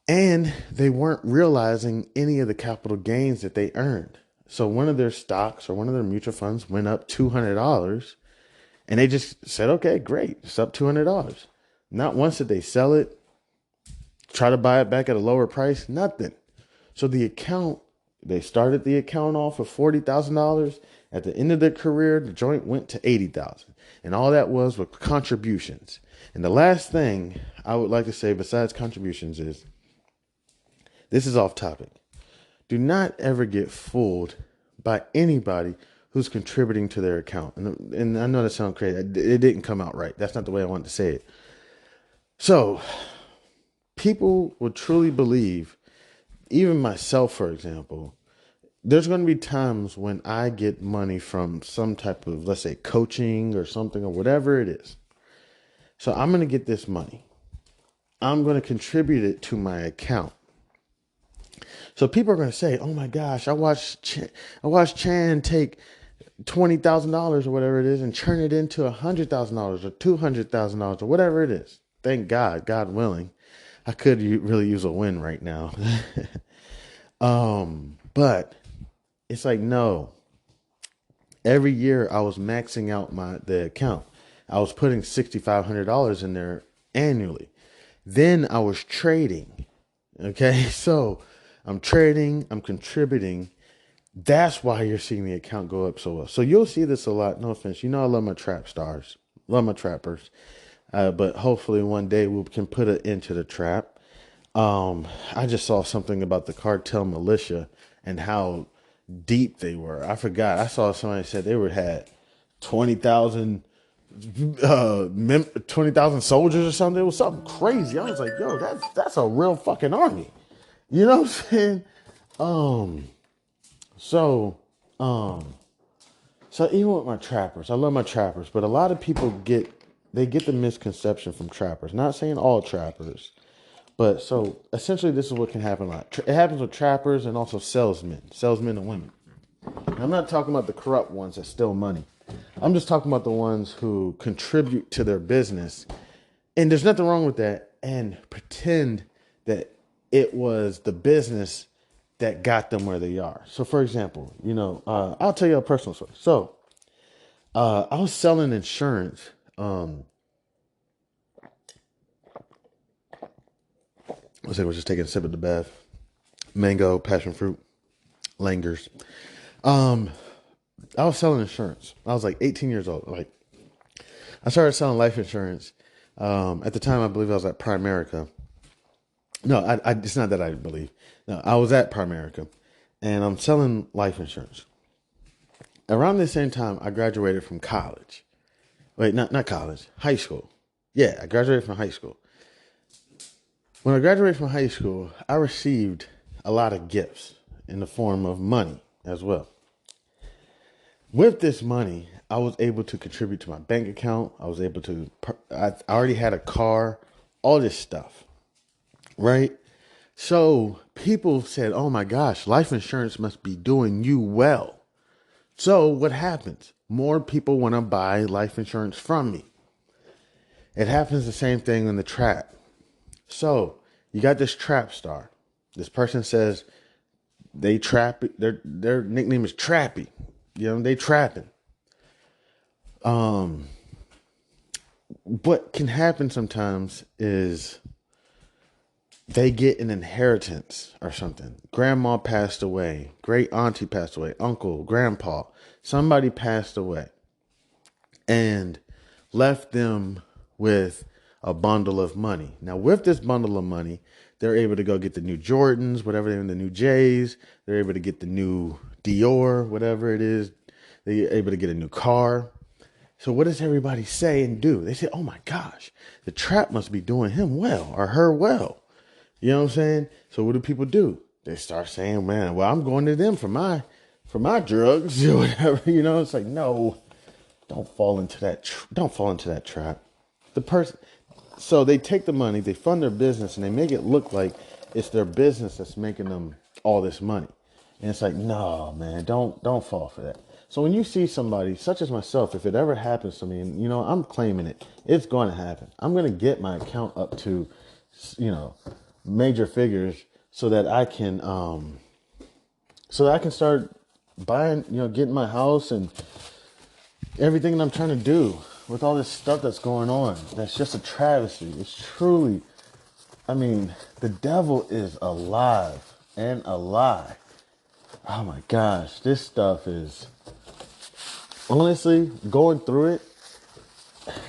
And they weren't realizing any of the capital gains that they earned. So one of their stocks or one of their mutual funds went up $200, and they just said, okay, great, it's up $200. Not once did they sell it, try to buy it back at a lower price, nothing. So the account, they started the account off with $40,000. At the end of their career, the joint went to $80,000. And all that was contributions. And the last thing I would like to say besides contributions is, this is off topic. Do not ever get fooled by anybody who's contributing to their account. And I know that sounds crazy. It didn't come out right. That's not the way I wanted to say it. So people will truly believe, even myself, for example, there's going to be times when I get money from some type of, let's say, coaching or something or whatever it is. So I'm going to get this money. I'm going to contribute it to my account. So people are going to say, "Oh my gosh, I watched Chan take $20,000 or whatever it is and turn it into $100,000 or $200,000 or whatever it is." Thank God, God willing, I could really use a win right now. But it's like, no. Every year I was maxing out the account. I was putting $6,500 in there annually. Then I was trading. Okay, so I'm trading, I'm contributing. That's why you're seeing the account go up so well. So you'll see this a lot. No offense. You know I love my trap stars. Love my trappers. But hopefully one day we can put it into the trap. I just saw something about the cartel militia and how deep they were. I forgot. I saw somebody said they had 20,000 20,000 soldiers or something. It was something crazy. I was like, yo, that's a real fucking army. You know what I'm saying? So even with my trappers, I love my trappers, but a lot of people get the misconception from trappers. Not saying all trappers, but so essentially this is what can happen a lot. It happens with trappers and also salesmen and women. I'm not talking about the corrupt ones that steal money. I'm just talking about the ones who contribute to their business. And there's nothing wrong with that. And pretend that it was the business that got them where they are. So for example, I'll tell you a personal story. So I was selling insurance. We're just taking a sip of the B.A.R.F. Mango, passion fruit, Langers. I was selling insurance. I was like 18 years old. Like, I started selling life insurance. At the time, I believe I was at Primerica. No, it's not that I believe. No, I was at Primerica, and I'm selling life insurance. Around the same time, I graduated from college. Wait, not college, high school. Yeah, I graduated from high school. When I graduated from high school, I received a lot of gifts in the form of money as well. With this money, I was able to contribute to my bank account. I already had a car, all this stuff, right? So people said, "Oh my gosh, life insurance must be doing you well." So what happens? More people want to buy life insurance from me. It happens the same thing in the trap. So you got this trap star. This person says they trap. Their nickname is Trappy. They trapping. What can happen sometimes is they get an inheritance or something. Grandma passed away. Great auntie passed away. Uncle, grandpa, somebody passed away and left them with a bundle of money. Now, with this bundle of money, they're able to go get the new Jordans, whatever they're in, the new J's. They're able to get the new Dior, whatever it is. They're able to get a new car. So what does everybody say and do? They say, "Oh my gosh, the trap must be doing him well or her well." You know what I'm saying? So what do people do? They start saying, "Man, well, I'm going to them for my drugs," or whatever. It's like, no, don't fall into that. Don't fall into that trap. So they take the money, they fund their business, and they make it look like it's their business that's making them all this money. And it's like, no, man, don't fall for that. So when you see somebody such as myself, if it ever happens to me, and I'm claiming it, it's going to happen. I'm going to get my account up to, major figures so that I can, start buying, getting my house and everything that I'm trying to do with all this stuff that's going on. That's just a travesty. It's truly, the devil is alive and a lie. Oh my gosh, this stuff is, honestly, going through it.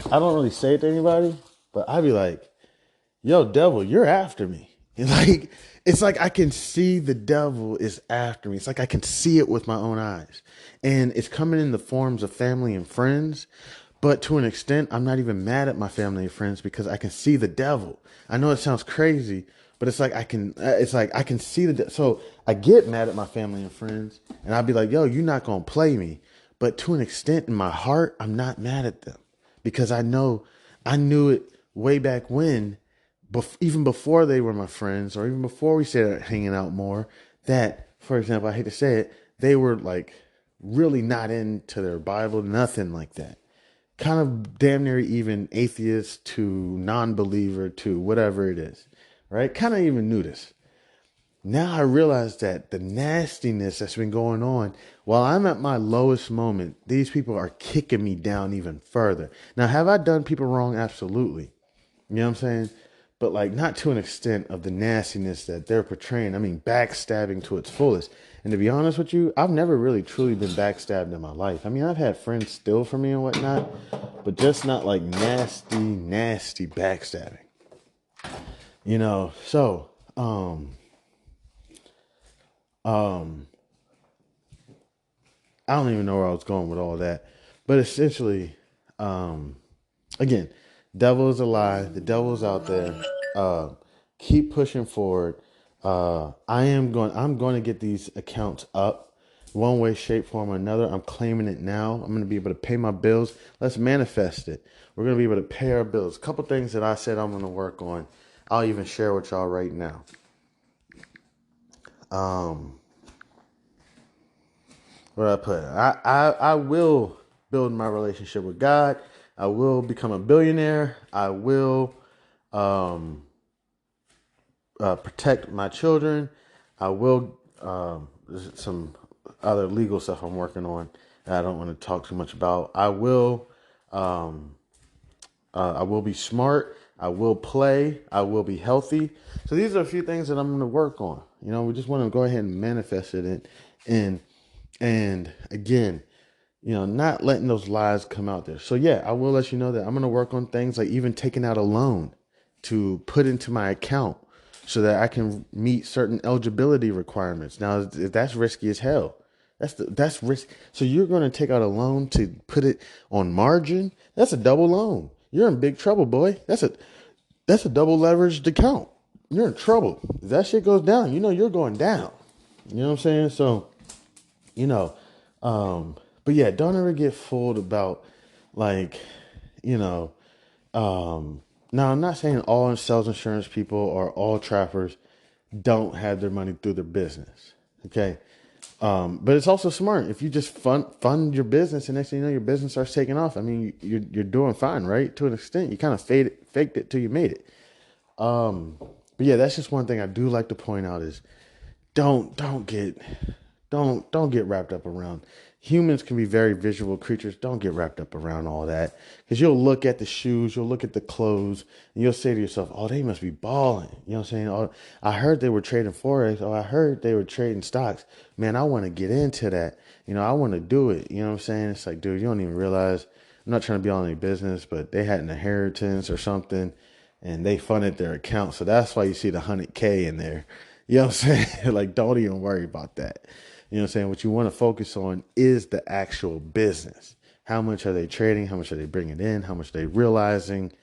I don't really say it to anybody, but I'd be like, yo, devil, you're after me. It's like I can see the devil is after me. It's like I can see it with my own eyes. And it's coming in the forms of family and friends. But to an extent, I'm not even mad at my family and friends because I can see the devil. I know it sounds crazy, but it's like I can see so I get mad at my family and friends and I'll be like, yo, you're not going to play me. But to an extent in my heart, I'm not mad at them because I knew it way back when, even before they were my friends or even before we started hanging out more, that, for example, I hate to say it, they were like really not into their Bible, nothing like that. Kind of damn near even atheist to non-believer to whatever it is, right? Kind of even knew this. Now I realize that the nastiness that's been going on, while I'm at my lowest moment, these people are kicking me down even further. Now, have I done people wrong? Absolutely. You know what I'm saying? But like not to an extent of the nastiness that they're portraying. Backstabbing to its fullest. And to be honest with you, I've never really truly been backstabbed in my life. I've had friends steal from me and whatnot, but just not like nasty, nasty backstabbing. So, I don't even know where I was going with all that. But essentially, again, devil is a lie. The devil's out there. Keep pushing forward. I'm going to get these accounts up one way, shape, form, or another. I'm claiming it now. I'm going to be able to pay my bills. Let's manifest it. We're going to be able to pay our bills. A couple things that I said I'm going to work on. I'll even share with y'all right now. What I put? I will build my relationship with God. I will become a billionaire. I will protect my children. I will there's some other legal stuff I'm working on that I don't want to talk too much about. I will be smart. I will play. I will be healthy. So these are a few things that I'm going to work on. We just want to go ahead and manifest it and again, not letting those lies come out there. So yeah, I will let you know that I'm going to work on things like even taking out a loan to put into my account so that I can meet certain eligibility requirements. Now, that's risky as hell. That's risk. So you're going to take out a loan to put it on margin? That's a double loan. You're in big trouble, boy. That's a double leveraged account. You're in trouble. If that shit goes down, you're going down. You know what I'm saying? So, but yeah, don't ever get fooled about like, now I'm not saying all sales insurance people or all trappers don't have their money through their business. Okay. But it's also smart if you just fund your business and next thing you know, your business starts taking off. You're doing fine, right? To an extent, you kind of faked it till you made it. But yeah, that's just one thing I do like to point out is don't get wrapped up around. Humans can be very visual creatures. Don't get wrapped up around all that because you'll look at the shoes, you'll look at the clothes, and you'll say to yourself, "Oh, they must be balling." You know what I'm saying? "Oh, I heard they were trading forex. Oh, I heard they were trading stocks. Man, I want to get into that. I want to do it." You know what I'm saying? It's like, dude, you don't even realize. I'm not trying to be on any business, but they had an inheritance or something, and they funded their account, so that's why you see the 100K in there. You know what I'm saying? Like, don't even worry about that. You know what I'm saying? What you want to focus on is the actual business. How much are they trading? How much are they bringing in? How much are they realizing?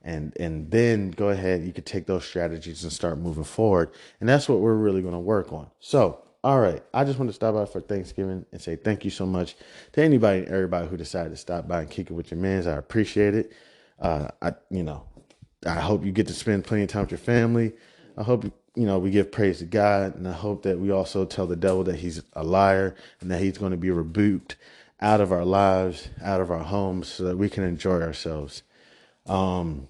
And then go ahead. You could take those strategies and start moving forward. And that's what we're really going to work on. So, all right. I just want to stop by for Thanksgiving and say thank you so much to anybody and everybody who decided to stop by and kick it with your mans. I appreciate it. I hope you get to spend plenty of time with your family. I hope, we give praise to God. And I hope that we also tell the devil that he's a liar and that he's going to be rebuked out of our lives, out of our homes, so that we can enjoy ourselves. Um,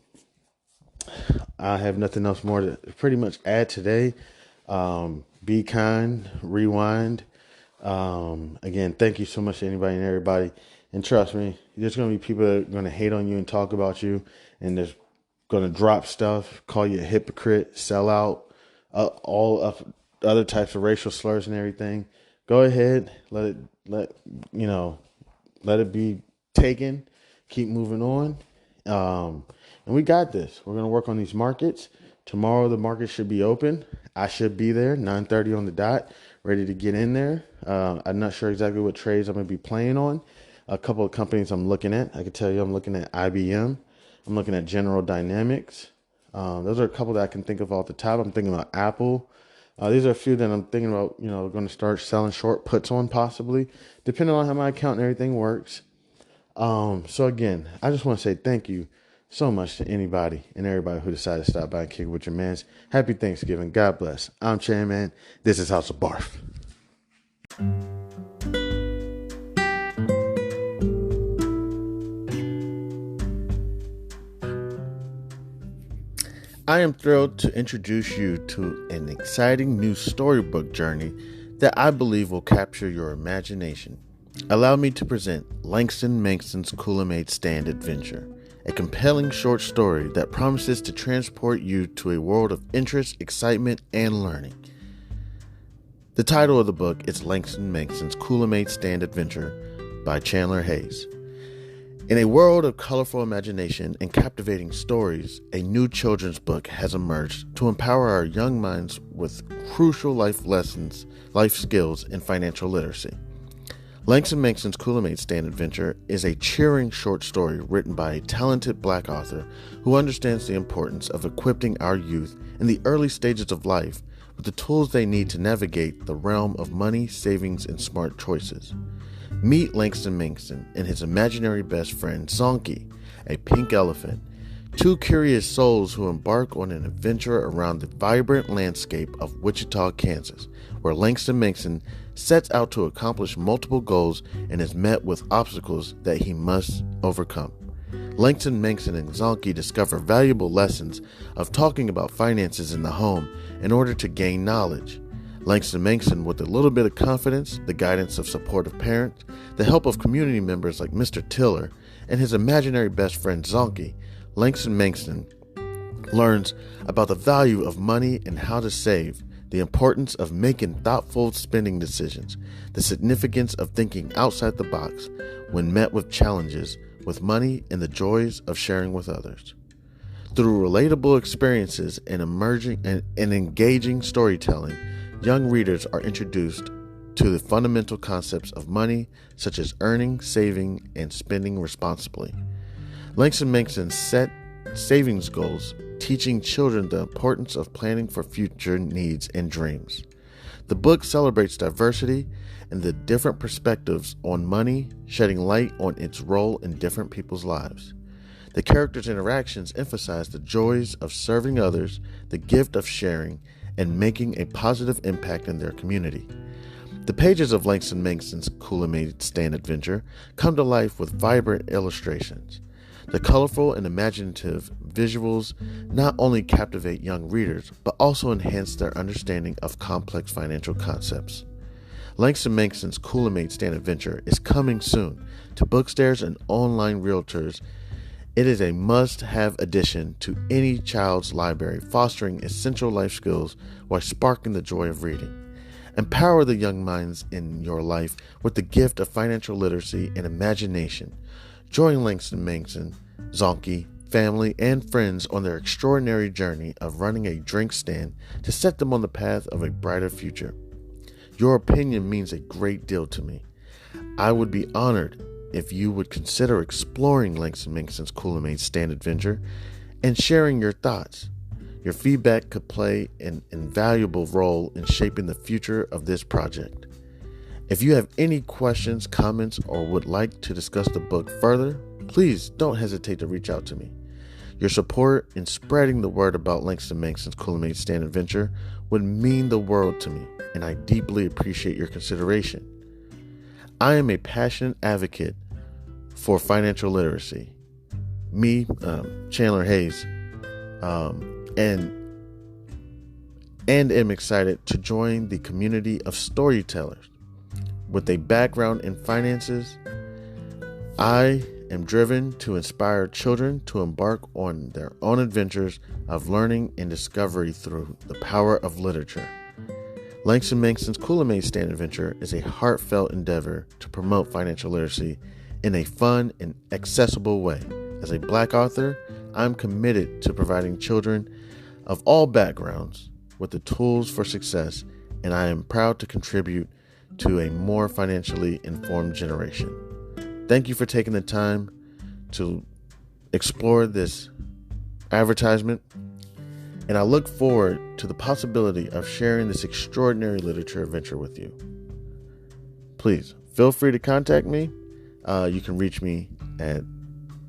I have nothing else more to pretty much add today. Be kind, rewind. Again, thank you so much to anybody and everybody. And trust me, there's going to be people that are going to hate on you and talk about you, and there's going to drop stuff, call you a hypocrite, sell out, all of other types of racial slurs and everything. Go ahead, let it be taken. Keep moving on. And we got this. We're going to work on these markets. Tomorrow, the market should be open. I should be there, 9:30 on the dot, ready to get in there. I'm not sure exactly what trades I'm going to be playing on. A couple of companies I'm looking at. I can tell you I'm looking at IBM. I'm looking at General Dynamics. Those are a couple that I can think of off the top. I'm thinking about Apple. These are a few that I'm thinking about, going to start selling short puts on possibly, depending on how my account and everything works. So again, I just want to say thank you so much to anybody and everybody who decided to stop by and kick it with your mans. Happy Thanksgiving. God bless. I'm Chanman. This is House of B.A.R.F. I am thrilled to introduce you to an exciting new storybook journey that I believe will capture your imagination. Allow me to present Langston Manxon's Kool-Aid Stand Adventure, a compelling short story that promises to transport you to a world of interest, excitement, and learning. The title of the book is Langston Manxon's Kool-Aid Stand Adventure by Chandler Hayes. In a world of colorful imagination and captivating stories, a new children's book has emerged to empower our young minds with crucial life lessons, life skills, and financial literacy. Langston Manxon's Kool-Aid Stand Adventure is a cheering short story written by a talented Black author who understands the importance of equipping our youth in the early stages of life with the tools they need to navigate the realm of money, savings, and smart choices. Meet Langston Manxon and his imaginary best friend, Zonky, a pink elephant, two curious souls who embark on an adventure around the vibrant landscape of Wichita, Kansas, where Langston Manxon sets out to accomplish multiple goals and is met with obstacles that he must overcome. Langston Manxon and Zonky discover valuable lessons of talking about finances in the home in order to gain knowledge. Langston Manxon, with a little bit of confidence, the guidance of supportive parents, the help of community members like Mr. Tiller, and his imaginary best friend Zonky, Langston Manxon learns about the value of money and how to save, the importance of making thoughtful spending decisions, the significance of thinking outside the box when met with challenges with money, and the joys of sharing with others. Through relatable experiences and engaging storytelling, young readers are introduced to the fundamental concepts of money, such as earning, saving, and spending responsibly. Langston Manxon set savings goals, teaching children the importance of planning for future needs and dreams. The book celebrates diversity and the different perspectives on money, shedding light on its role in different people's lives. The characters' interactions emphasize the joys of serving others, the gift of sharing, and making a positive impact in their community. The pages of Langston Manxon's Kool-Aid Stand Adventure come to life with vibrant illustrations. The colorful and imaginative visuals not only captivate young readers, but also enhance their understanding of complex financial concepts. Langston Manxon's Kool-Aid Stand Adventure is coming soon to bookstores and online realtors. It is a must-have addition to any child's library, fostering essential life skills while sparking the joy of reading. Empower the young minds in your life with the gift of financial literacy and imagination. Join Langston Manxon, Zonky, family, and friends on their extraordinary journey of running a drink stand to set them on the path of a brighter future. Your opinion means a great deal to me. I would be honored if you would consider exploring Langston Manxon's Kool-Aid Stand Adventure and sharing your thoughts. Your feedback could play an invaluable role in shaping the future of this project. If you have any questions, comments, or would like to discuss the book further, please don't hesitate to reach out to me. Your support in spreading the word about Langston Manxon's Kool-Aid Stand Adventure would mean the world to me, and I deeply appreciate your consideration. I am a passionate advocate for financial literacy. Me, Chandler Hayes, and am excited to join the community of storytellers with a background in finances. I am driven to inspire children to embark on their own adventures of learning and discovery through the power of literature. Langston Manxton's Kool-Aid Stand Adventure is a heartfelt endeavor to promote financial literacy in a fun and accessible way. As a Black author, I'm committed to providing children of all backgrounds with the tools for success, and I am proud to contribute to a more financially informed generation. Thank you for taking the time to explore this advertisement, and I look forward to the possibility of sharing this extraordinary literature adventure with you. Please feel free to contact me. You can reach me at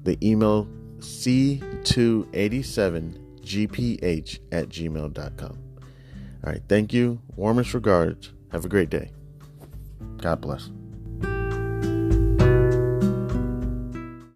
the email c287gph@gmail.com. All right, thank you. Warmest regards. Have a great day. God bless.